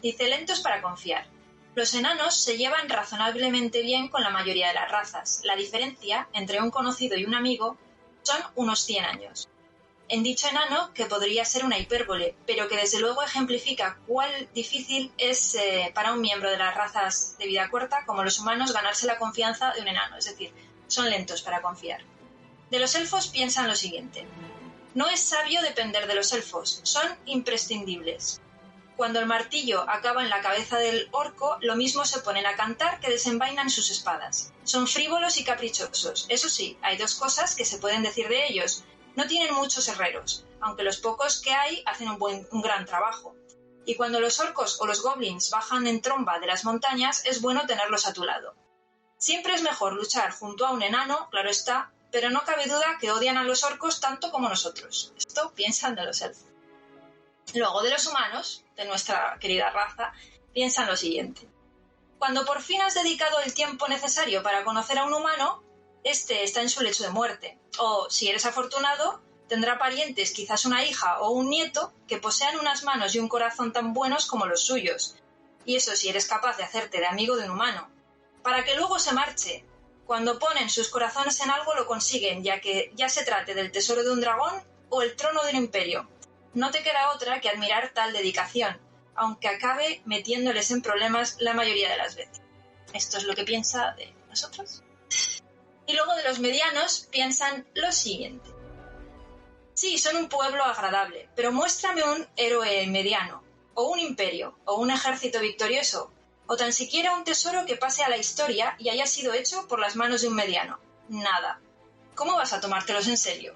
B: Dice, lentos para confiar. Los enanos se llevan razonablemente bien con la mayoría de las razas. La diferencia entre un conocido y un amigo son unos 100 años. En dicho enano, que podría ser una hipérbole, pero que desde luego ejemplifica cuál difícil es para un miembro de las razas de vida corta, como los humanos, ganarse la confianza de un enano, es decir, son lentos para confiar. De los elfos piensan lo siguiente. No es sabio depender de los elfos, son imprescindibles. Cuando el martillo acaba en la cabeza del orco, lo mismo se ponen a cantar que desenvainan sus espadas. Son frívolos y caprichosos. Eso sí, hay 2 cosas que se pueden decir de ellos. No tienen muchos herreros, aunque los pocos que hay hacen un gran trabajo. Y cuando los orcos o los goblins bajan en tromba de las montañas, es bueno tenerlos a tu lado. Siempre es mejor luchar junto a un enano, claro está, pero no cabe duda que odian a los orcos tanto como nosotros. Esto piensan de los elfos. Luego, de los humanos, de nuestra querida raza, piensan lo siguiente. Cuando por fin has dedicado el tiempo necesario para conocer a un humano, este está en su lecho de muerte. O, si eres afortunado, tendrá parientes, quizás una hija o un nieto, que posean unas manos y un corazón tan buenos como los suyos. Y eso si eres capaz de hacerte de amigo de un humano. Para que luego se marche. Cuando ponen sus corazones en algo lo consiguen, ya que ya se trate del tesoro de un dragón o el trono de un imperio. No te queda otra que admirar tal dedicación, aunque acabe metiéndoles en problemas la mayoría de las veces. Esto es lo que piensa de nosotros. Y luego de los medianos piensan lo siguiente. Sí, son un pueblo agradable, pero muéstrame un héroe mediano, o un imperio, o un ejército victorioso, o tan siquiera un tesoro que pase a la historia y haya sido hecho por las manos de un mediano. Nada. ¿Cómo vas a tomártelos en serio?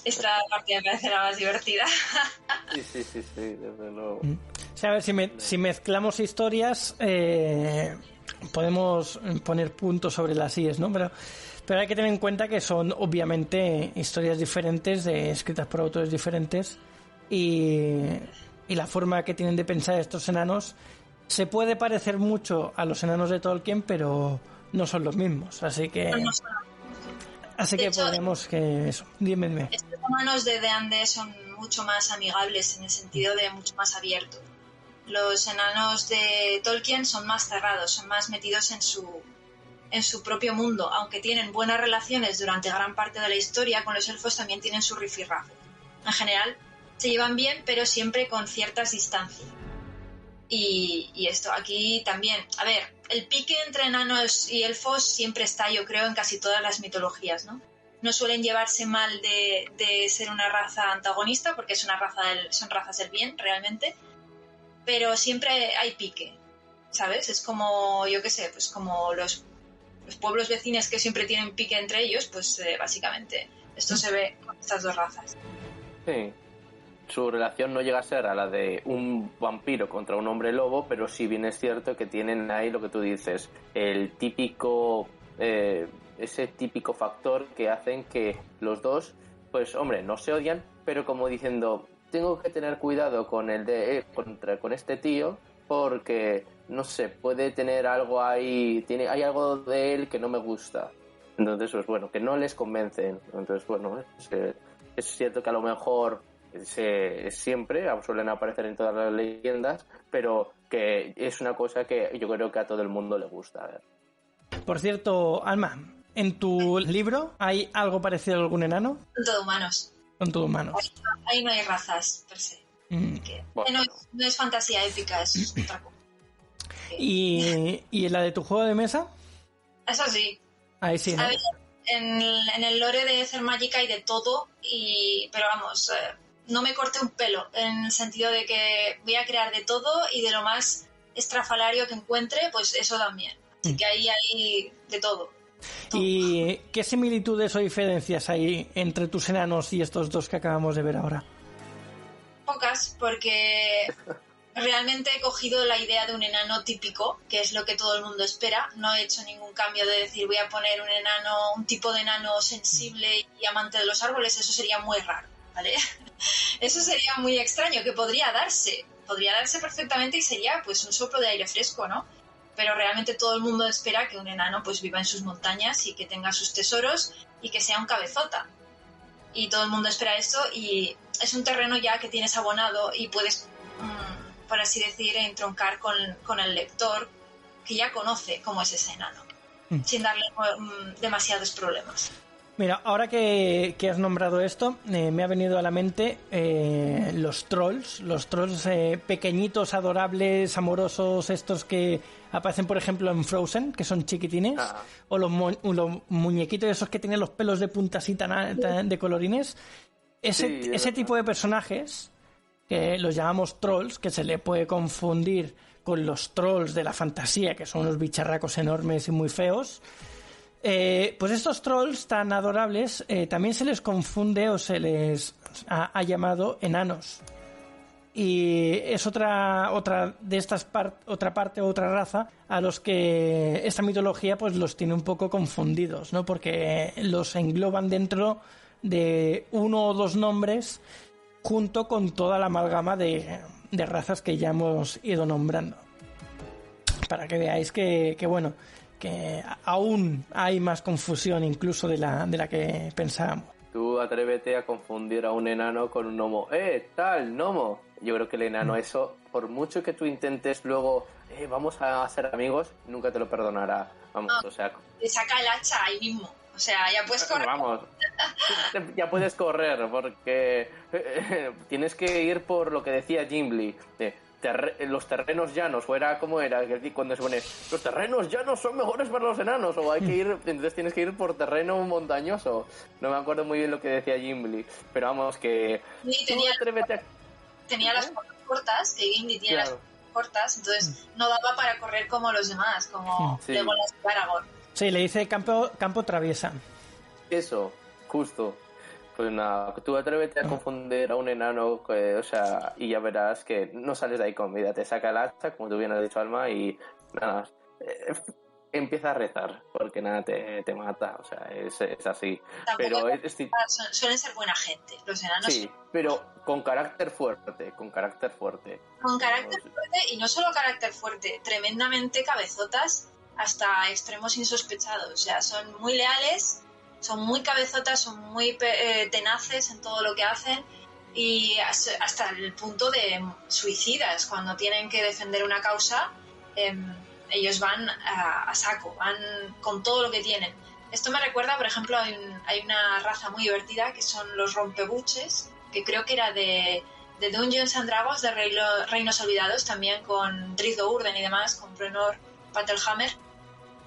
B: Esta parte me parece la más divertida.
C: Sí, desde luego.
A: O sea, a ver, si mezclamos historias, podemos poner puntos sobre las IES, ¿no? Pero hay que tener en cuenta que son obviamente historias diferentes, escritas por autores diferentes, y la forma que tienen de pensar estos enanos se puede parecer mucho a los enanos de Tolkien, pero no son los mismos, así que... Así que podemos que eso. Dime.
B: Estos enanos de Undead son mucho más amigables en el sentido de mucho más abiertos. Los enanos de Tolkien son más cerrados, son más metidos en su propio mundo, aunque tienen buenas relaciones durante gran parte de la historia. Con los elfos también tienen su rifirrafe. En general se llevan bien, pero siempre con ciertas distancias. Y esto aquí también, a ver, el pique entre enanos y elfos siempre está, yo creo, en casi todas las mitologías, ¿no? No suelen llevarse mal de ser una raza antagonista, porque son razas del bien, realmente, pero siempre hay pique, ¿sabes? Es como, yo qué sé, pues como los pueblos vecinos que siempre tienen pique entre ellos, pues básicamente esto se ve con estas 2 razas.
C: Sí. Su relación no llega a ser a la de un vampiro contra un hombre lobo, pero sí bien es cierto que tienen ahí lo que tú dices, el típico, ese típico factor que hacen que los dos, pues hombre, no se odian, pero como diciendo, tengo que tener cuidado con con este tío, porque no sé, puede tener algo ahí, hay algo de él que no me gusta. Entonces, pues bueno, que no les convencen. Entonces, bueno, es cierto que a lo mejor siempre suelen aparecer en todas las leyendas, pero que es una cosa que yo creo que a todo el mundo le gusta ver.
A: Por cierto, Alma, ¿en tu libro hay algo parecido a algún enano?
B: Son todo humanos.
A: Son todo humanos.
B: Ahí no hay razas, per se. Bueno. No es fantasía épica, es otra cosa.
A: ¿Y en la de tu juego de mesa?
B: Eso sí.
A: Ahí sí, ¿no?
B: A ver, en el lore de Ether Magic hay de todo, pero vamos, no me corté un pelo, en el sentido de que voy a crear de todo y de lo más estrafalario que encuentre, pues eso también. Así que ahí hay de todo.
A: ¿Y qué similitudes o diferencias hay entre tus enanos y estos 2 que acabamos de ver ahora?
B: Pocas, porque realmente he cogido la idea de un enano típico, que es lo que todo el mundo espera. No he hecho ningún cambio de decir voy a poner un tipo de enano sensible y amante de los árboles. Eso sería muy raro, ¿vale? Eso sería muy extraño, que podría darse perfectamente y sería pues un soplo de aire fresco, ¿no? Pero realmente todo el mundo espera que un enano pues viva en sus montañas y que tenga sus tesoros y que sea un cabezota. Y todo el mundo espera eso, y es un terreno ya que tienes abonado y puedes, por así decir, entroncar con el lector que ya conoce cómo es ese enano, sin darle demasiados problemas.
A: Mira, ahora que has nombrado esto, me ha venido a la mente los trolls pequeñitos, adorables, amorosos, estos que aparecen, por ejemplo, en Frozen, que son chiquitines, o los muñequitos esos que tienen los pelos de punta así tan de colorines. Ese tipo de personajes, que los llamamos trolls, que se le puede confundir con los trolls de la fantasía, que son unos bicharracos enormes y muy feos. Pues estos trolls tan adorables también se les confunde o se les ha llamado enanos, y es otra de estas otra raza a los que esta mitología pues los tiene un poco confundidos, ¿no? Porque los engloban dentro de uno o dos nombres junto con toda la amalgama de razas que ya hemos ido nombrando, para que veáis que bueno, que aún hay más confusión incluso de la que pensábamos.
C: Tú atrévete a confundir a un enano con un gnomo. Tal, gnomo. Yo creo que el enano eso, por mucho que tú intentes luego, vamos a ser amigos, nunca te lo perdonará. Vamos, o sea...
B: Te saca el hacha ahí mismo. O sea, ya puedes correr.
C: Vamos, ya puedes correr, porque tienes que ir por lo que decía Gimli. Los terrenos llanos, o era como era cuando se pone los terrenos llanos son mejores para los enanos, o hay que ir, entonces tienes que ir por terreno montañoso. No me acuerdo muy bien lo que decía Gimli, pero vamos, que
B: sí, tenía las cortas, que Gimli tiene las cortas, entonces no daba para correr como los demás, como Legolas y Aragorn.
A: Sí, le dice campo traviesa.
C: Eso, justo. Pues nada, tú atrévete a confundir a un enano, o sea, y ya verás que no sales de ahí con vida. Te saca el hacha, como tú bien has dicho, Alma, y nada, empieza a rezar, porque nada te mata, o sea, es así.
B: Tampoco suelen ser buena gente, los enanos.
C: Sí, pero con carácter fuerte.
B: Con carácter fuerte, y no solo carácter fuerte, tremendamente cabezotas hasta extremos insospechados. O sea, son muy leales, son muy cabezotas, son muy tenaces en todo lo que hacen, y hasta el punto de suicidas. Cuando tienen que defender una causa, ellos van a saco, van con todo lo que tienen. Esto me recuerda, por ejemplo, hay una raza muy divertida que son los rompebuches, que creo que era de Dungeons and Dragons, de Reinos Olvidados, también con Drizzt Do'Urden y demás, con Brenor Battlehammer.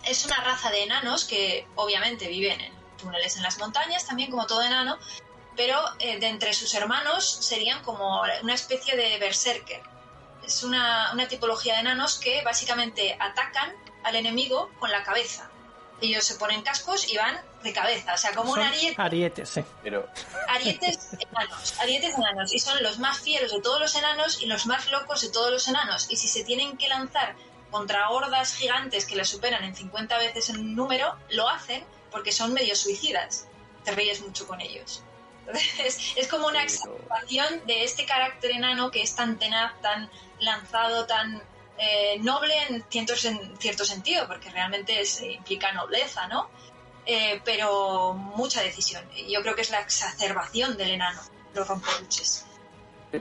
B: Es una raza de enanos que obviamente viven en túneles en las montañas, también como todo enano, pero de entre sus hermanos serían como una especie de berserker. Es una tipología de enanos que básicamente atacan al enemigo con la cabeza. Ellos se ponen cascos y van de cabeza, o sea, como un ariete.
A: Arietes, sí.
C: Pero...
B: Arietes enanos, y son los más fieros de todos los enanos y los más locos de todos los enanos. Y si se tienen que lanzar contra hordas gigantes que les superan en 50 veces el número, lo hacen porque son medio suicidas. Te ríes mucho con ellos. Entonces, es como una exaltación de este carácter enano que es tan tenaz, tan lanzado, tan noble en cierto sentido, porque realmente implica nobleza, ¿no? Pero mucha decisión. Yo creo que es la exacerbación del enano, los rompebuches.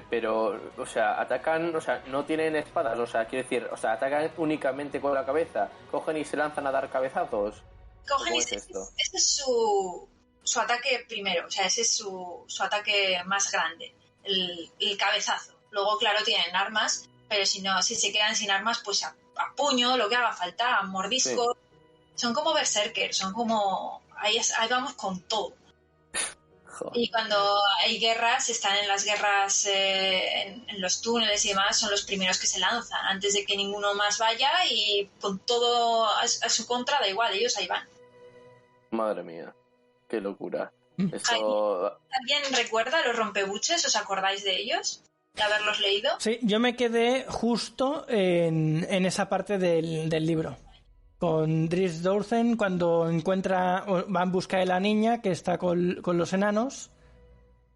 C: Pero, o sea, atacan, o sea, no tienen espadas, o sea, quiero decir, o sea, atacan únicamente con la cabeza, cogen y se lanzan a dar cabezazos.
B: Cogen y ese es su ataque primero, o sea, ese es su ataque más grande, el cabezazo. Luego, claro, tienen armas, pero si se quedan sin armas, pues a puño, lo que haga falta, a mordisco. Sí. Son como berserkers, son como... Ahí vamos con todo. Joder. Y cuando hay guerras, están en las guerras, en los túneles y demás, son los primeros que se lanzan, antes de que ninguno más vaya, y con todo a su contra, da igual, ellos ahí van.
C: Madre mía, qué locura. Eso...
B: ¿Alguien recuerda los rompebuches? ¿Os acordáis de ellos? de haberlos leído.
A: Sí, yo me quedé justo en esa parte del libro. Con Dries Dourzen, cuando va en busca de la niña que está con los enanos.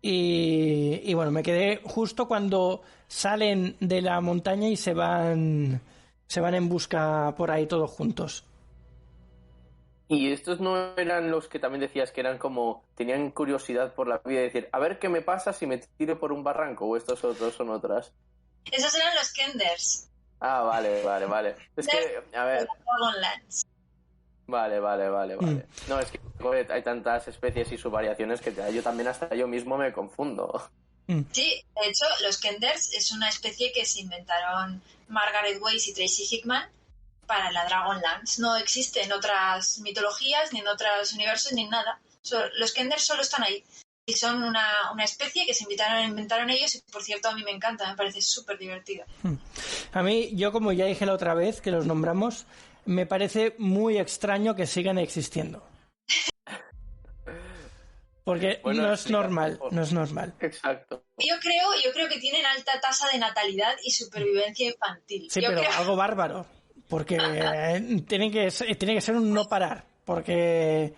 A: Y bueno, me quedé justo cuando salen de la montaña y se van en busca por ahí todos juntos.
C: ¿Y estos no eran los que también decías que eran como, tenían curiosidad por la vida y decir, a ver qué me pasa si me tiro por un barranco? ¿O estos otros son otras?
B: Esos eran los Kenders.
C: Ah, vale. Es que, a ver... Vale. No, es que hay tantas especies y sus variaciones que hasta yo mismo me confundo.
B: Sí, de hecho, los Kenders es una especie que se inventaron Margaret Weiss y Tracy Hickman para la Dragonlance. No existe en otras mitologías, ni en otros universos, ni en nada. Los Kenders solo están ahí. Y son una especie que se inventaron ellos y, por cierto, a mí me encanta, me parece súper divertido.
A: A mí, yo como ya dije la otra vez que los nombramos, me parece muy extraño que sigan existiendo. Porque bueno, no es normal.
C: Exacto.
B: Yo creo que tienen alta tasa de natalidad y supervivencia infantil.
A: Sí, pero algo bárbaro. Porque tiene que ser un no parar. Porque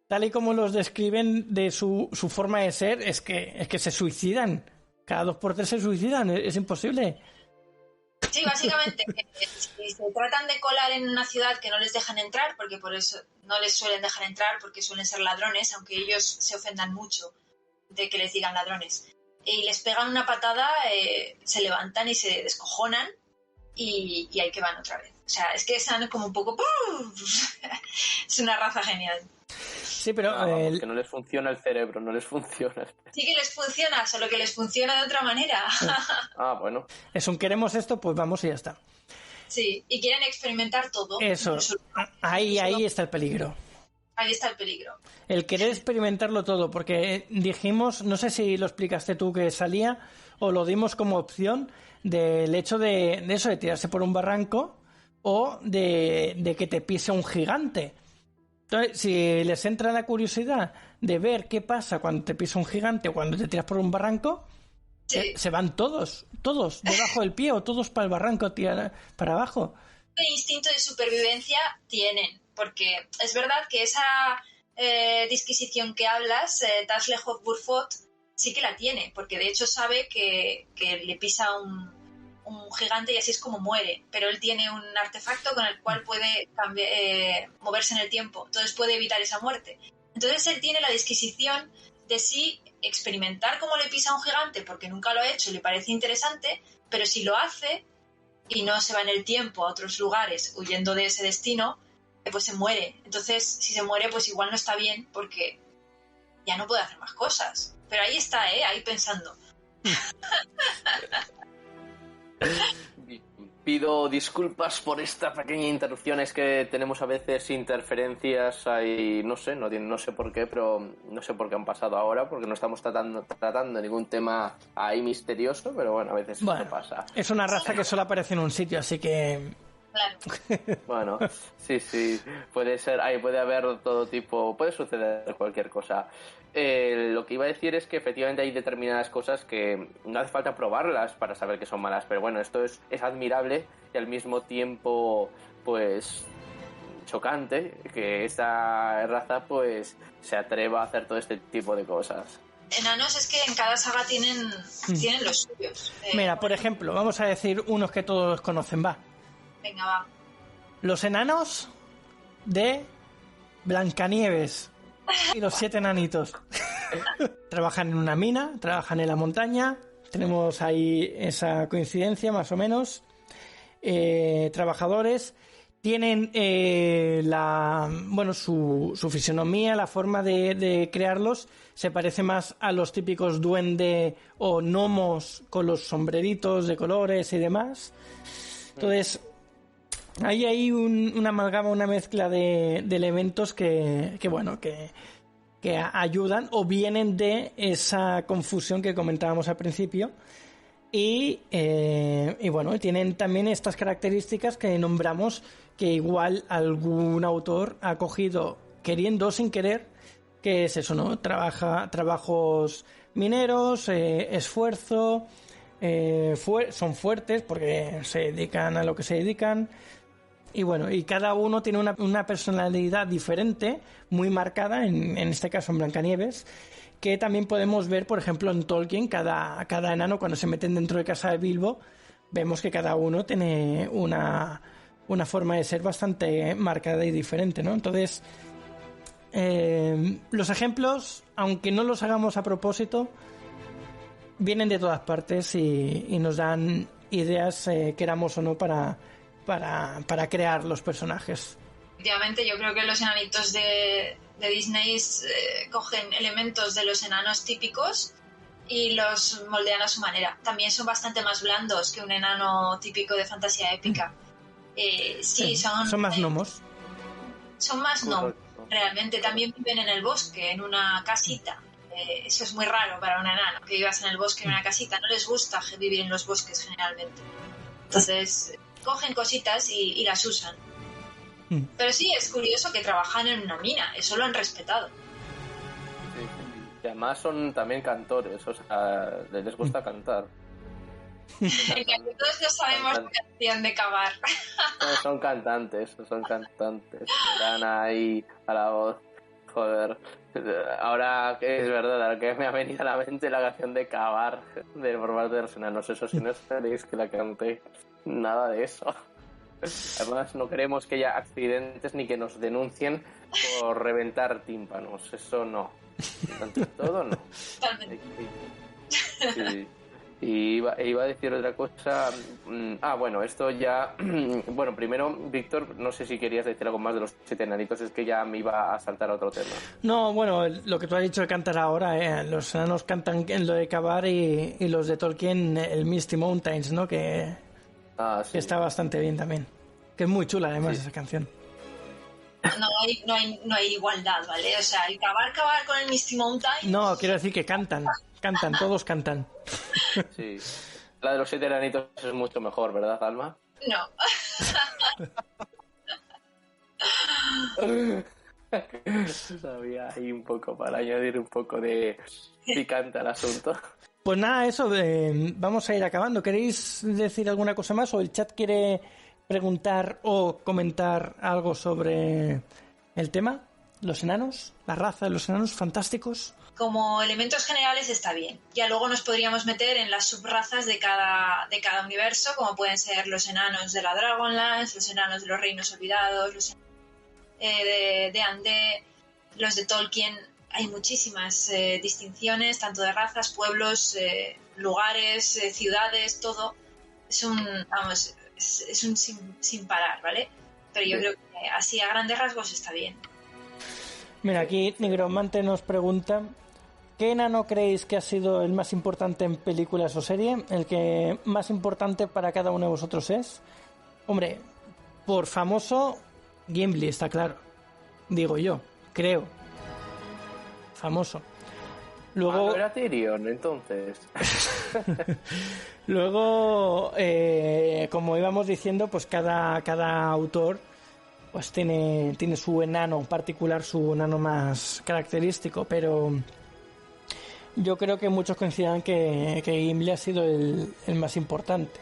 A: tal y como los describen de su forma de ser, es que se suicidan. Cada 2 por 3 se suicidan. Es imposible.
B: Sí, básicamente, si se tratan de colar en una ciudad que no les dejan entrar, porque por eso no les suelen dejar entrar, porque suelen ser ladrones, aunque ellos se ofendan mucho de que les digan ladrones, y les pegan una patada, se levantan y se descojonan y ahí que van otra vez. O sea, es que están como un poco... Es una raza genial.
A: Sí, pero...
C: que no les funciona el cerebro, no les funciona.
B: Sí que les funciona, solo que les funciona de otra manera.
C: Bueno.
A: Es un queremos esto, pues vamos y ya está.
B: Sí, y quieren experimentar todo.
A: Eso, ahí está el peligro.
B: Ahí está el peligro.
A: El querer experimentarlo todo, porque dijimos, no sé si lo explicaste tú que salía, o lo dimos como opción, del hecho de eso, de tirarse por un barranco, o de que te pise un gigante. Entonces, si les entra la curiosidad de ver qué pasa cuando te pisa un gigante o cuando te tiras por un barranco, sí, se van todos debajo del pie o todos para el barranco, para abajo.
B: ¿Qué instinto de supervivencia tienen? Porque es verdad que esa disquisición que hablas, Taslejov-Burfot, sí que la tiene, porque de hecho sabe que le pisa un gigante y así es como muere, pero él tiene un artefacto con el cual puede moverse en el tiempo, entonces puede evitar esa muerte. Entonces él tiene la disquisición de sí experimentar cómo le pisa a un gigante, porque nunca lo ha hecho y le parece interesante, pero si lo hace y no se va en el tiempo a otros lugares huyendo de ese destino, pues se muere. Entonces, si se muere, pues igual no está bien, porque ya no puede hacer más cosas. Pero ahí está, ahí pensando.
C: Pido disculpas por esta pequeña interrupción, es que tenemos a veces interferencias ahí, no sé por qué, pero no sé por qué han pasado ahora, porque no estamos tratando ningún tema ahí misterioso, pero bueno, a veces eso pasa.
A: Es una raza que solo aparece en un sitio, así que...
B: Claro.
C: Bueno, sí, puede ser, ahí puede haber todo tipo, puede suceder cualquier cosa. Lo que iba a decir es que efectivamente hay determinadas cosas que no hace falta probarlas para saber que son malas, pero bueno, esto es admirable y al mismo tiempo, pues, chocante que esta raza, pues, se atreva a hacer todo este tipo de cosas.
B: Enanos es que en cada saga tienen los suyos.
A: Mira, por ejemplo, vamos a decir unos que todos conocen, va.
B: Venga, va.
A: Los enanos de Blancanieves y los 7 enanitos. Trabajan en una mina, trabajan en la montaña. Tenemos ahí esa coincidencia, más o menos. Trabajadores. Tienen su fisionomía, la forma de crearlos se parece más a los típicos duende o gnomos con los sombreritos de colores y demás. Entonces, hay una amalgama, una mezcla de elementos que ayudan o vienen de esa confusión que comentábamos al principio. Y tienen también estas características que nombramos, que igual algún autor ha cogido queriendo o sin querer, que es eso, ¿no? Trabajos mineros, esfuerzo, son fuertes porque se dedican a lo que se dedican. Y bueno, y cada uno tiene una personalidad diferente, muy marcada, en este caso en Blancanieves, que también podemos ver, por ejemplo, en Tolkien, cada enano cuando se meten dentro de casa de Bilbo, vemos que cada uno tiene una forma de ser bastante marcada y diferente, ¿no? Entonces, los ejemplos, aunque no los hagamos a propósito, vienen de todas partes y nos dan ideas, queramos o no, para crear los personajes.
B: Efectivamente, yo creo que los enanitos de Disney cogen elementos de los enanos típicos y los moldean a su manera. También son bastante más blandos que un enano típico de fantasía épica. Sí, son
A: más gnomos.
B: Son más gnomos, realmente. También viven en el bosque, en una casita. Eso es muy raro para un enano, que vivas en el bosque en una casita. No les gusta vivir en los bosques generalmente. Entonces, cogen cositas y las usan. Pero sí, es curioso que trabajan en una mina, eso lo han respetado.
C: Sí. Y además son también cantores, o sea, les gusta cantar.
B: Todos no sabemos canción de cavar.
C: Son cantantes. Están ahí a la voz. Joder, ahora que es verdad, ahora que me ha venido a la mente la canción de Cavar por parte de los enanos, eso si no esperéis que la cante, nada de eso. Además no queremos que haya accidentes ni que nos denuncien por reventar tímpanos, eso no. Ante todo no. Sí. Y iba a decir otra cosa. Bueno, esto ya... Bueno, primero, Víctor, no sé si querías decir algo más de los 7 enanitos, es que ya me iba a saltar a otro tema.
A: No, bueno, lo que tú has dicho de cantar ahora, los enanos cantan en lo de cavar y los de Tolkien el Misty Mountains, ¿no? Que está bastante bien también. Que es muy chula, además, esa canción.
B: No hay igualdad, ¿vale? O sea, el cavar con el Misty Mountains...
A: No, quiero decir que cantan, todos cantan.
C: Sí. La de los 7 enanitos es mucho mejor, ¿verdad, Alma?
B: No.
C: Sabía ahí un poco para añadir un poco de picante al asunto.
A: Pues nada, eso, vamos a ir acabando. ¿Queréis decir alguna cosa más o el chat quiere preguntar o comentar algo sobre el tema? ¿Los enanos? ¿La raza de los enanos fantásticos?
B: Como elementos generales está bien. Ya luego nos podríamos meter en las subrazas de cada universo, como pueden ser los enanos de la Dragonlance, los enanos de los Reinos Olvidados, los de D&D, los de Tolkien. Hay muchísimas distinciones, tanto de razas, pueblos, lugares, ciudades, todo. Es un sin parar, ¿vale? Pero yo creo que así a grandes rasgos está bien.
A: Mira, aquí Nigromante nos pregunta: ¿qué enano creéis que ha sido el más importante en películas o serie? ¿El que más importante para cada uno de vosotros es? Hombre, por famoso, Gimli, está claro. Digo yo, creo. Famoso. Luego...
C: no era Tyrion, entonces.
A: Luego, como íbamos diciendo, pues cada autor pues tiene su enano particular, su enano más característico, pero yo creo que muchos coincidan que Gimli ha sido el más importante.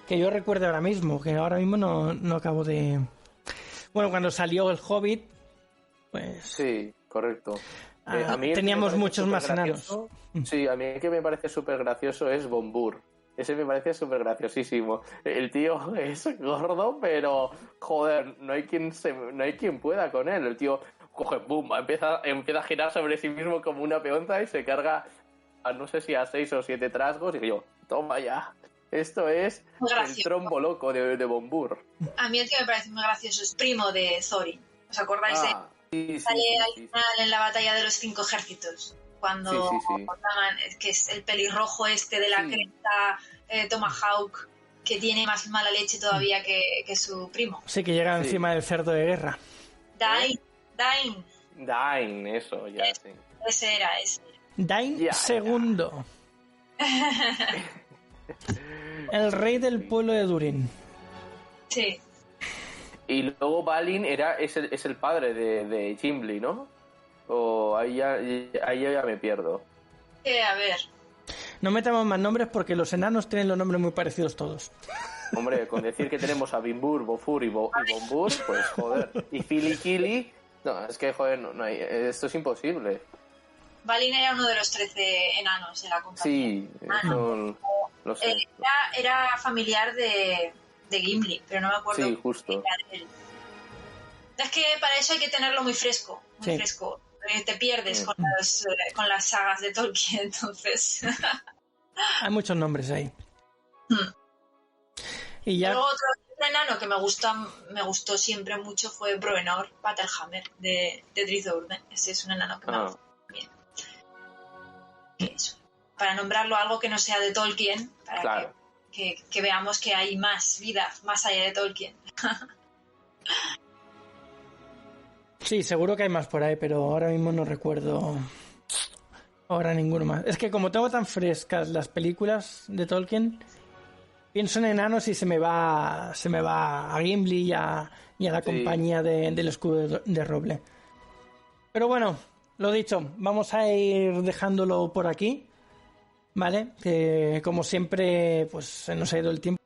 A: Que yo recuerde ahora mismo no acabo de... Bueno, cuando salió el Hobbit, pues...
C: Sí, correcto.
A: A mí teníamos muchos más enanos.
C: Sí, a mí el que me parece súper gracioso es Bombur. Ese me parece súper graciosísimo. El tío es gordo, pero joder, no hay quien pueda con él. El tío coge, boom, empieza a girar sobre sí mismo como una peonza y se carga a no sé si a 6 o 7 trasgos. Y digo, toma ya. Esto es el trombo loco de Bombur.
B: A mí el que me parece muy gracioso es primo de Thorin. ¿Os acordáis de...?
C: Sí,
B: sale al final en la batalla de los 5 ejércitos, cuando que es el pelirrojo de la cresta Tomahawk, que tiene más mala leche todavía que su primo.
A: Sí, que llega encima del cerdo de guerra.
B: Dain,
C: eso, ya sí.
B: Ese era.
A: Dain II. El rey del pueblo de Durin.
B: Sí.
C: Y luego Balin es el padre de Gimli, ¿no? O ahí ya me pierdo.
B: A ver.
A: No metamos más nombres porque los enanos tienen los nombres muy parecidos todos.
C: Hombre, con decir que tenemos a Bimbur, Bofur y Bombur, pues joder. Y Filikili, no, es que joder, no hay, esto es imposible.
B: Balin era uno de los 13 enanos de la compañía.
C: Sí, eso lo sé.
B: Era familiar de Gimli, pero no me acuerdo.
C: Sí, justo.
B: Es que para eso hay que tenerlo muy fresco, fresco. Te pierdes con las sagas de Tolkien, entonces.
A: Hay muchos nombres ahí. Y ya...
B: Luego otro enano que me gustó siempre mucho fue Bruenor Battlehammer de Drizzt-Do'Urden. Ese es un enano que me gusta bien. Eso. Para nombrarlo algo que no sea de Tolkien, para que veamos que hay más vida más allá de Tolkien.
A: Sí, seguro que hay más por ahí, pero ahora mismo no recuerdo ahora ninguno más. Es que como tengo tan frescas las películas de Tolkien, pienso en enanos y se me va a Gimli y a la compañía del escudo de roble. Pero bueno, lo dicho, vamos a ir dejándolo por aquí, ¿vale? Que como siempre, pues se nos ha ido el tiempo.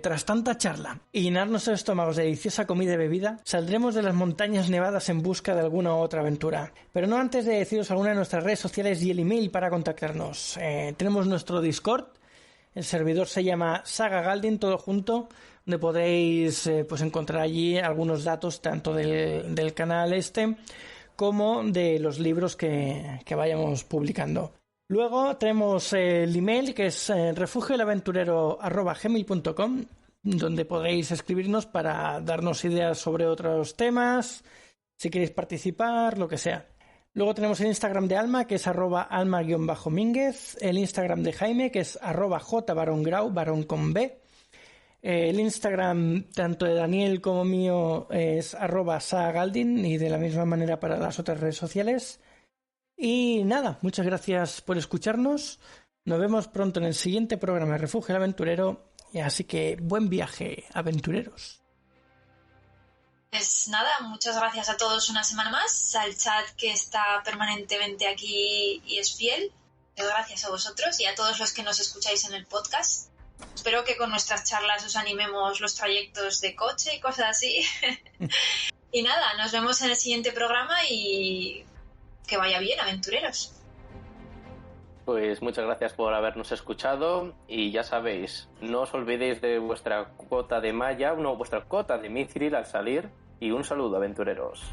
A: Tras tanta charla y llenarnos los estómagos de deliciosa comida y bebida, saldremos de las montañas nevadas en busca de alguna otra aventura. Pero no antes de deciros alguna de nuestras redes sociales y el email para contactarnos. Tenemos nuestro Discord, el servidor se llama Saga Galdin, todo junto, donde podéis pues encontrar allí algunos datos tanto del canal como de los libros que vayamos publicando. Luego tenemos el email que es refugioelaventurero@gmail.com, donde podéis escribirnos para darnos ideas sobre otros temas, si queréis participar, lo que sea. Luego tenemos el Instagram de Alma, que es @alma_mínguez, el Instagram de Jaime, que es @jbarongrau, barón con B. El Instagram tanto de Daniel como mío es @saagaldin, y de la misma manera para las otras redes sociales. Y nada, muchas gracias por escucharnos. Nos vemos pronto en el siguiente programa de Refugio el Aventurero. Y así que buen viaje, aventureros.
B: Pues nada, muchas gracias a todos una semana más, al chat que está permanentemente aquí y es fiel. Gracias a vosotros y a todos los que nos escucháis en el podcast. Espero que con nuestras charlas os animemos los trayectos de coche y cosas así. Y nada, nos vemos en el siguiente programa y que vaya bien, aventureros.
C: Pues muchas gracias por habernos escuchado y ya sabéis, no os olvidéis de vuestra cuota de Maya, vuestra cuota de Mithril al salir, y un saludo, aventureros.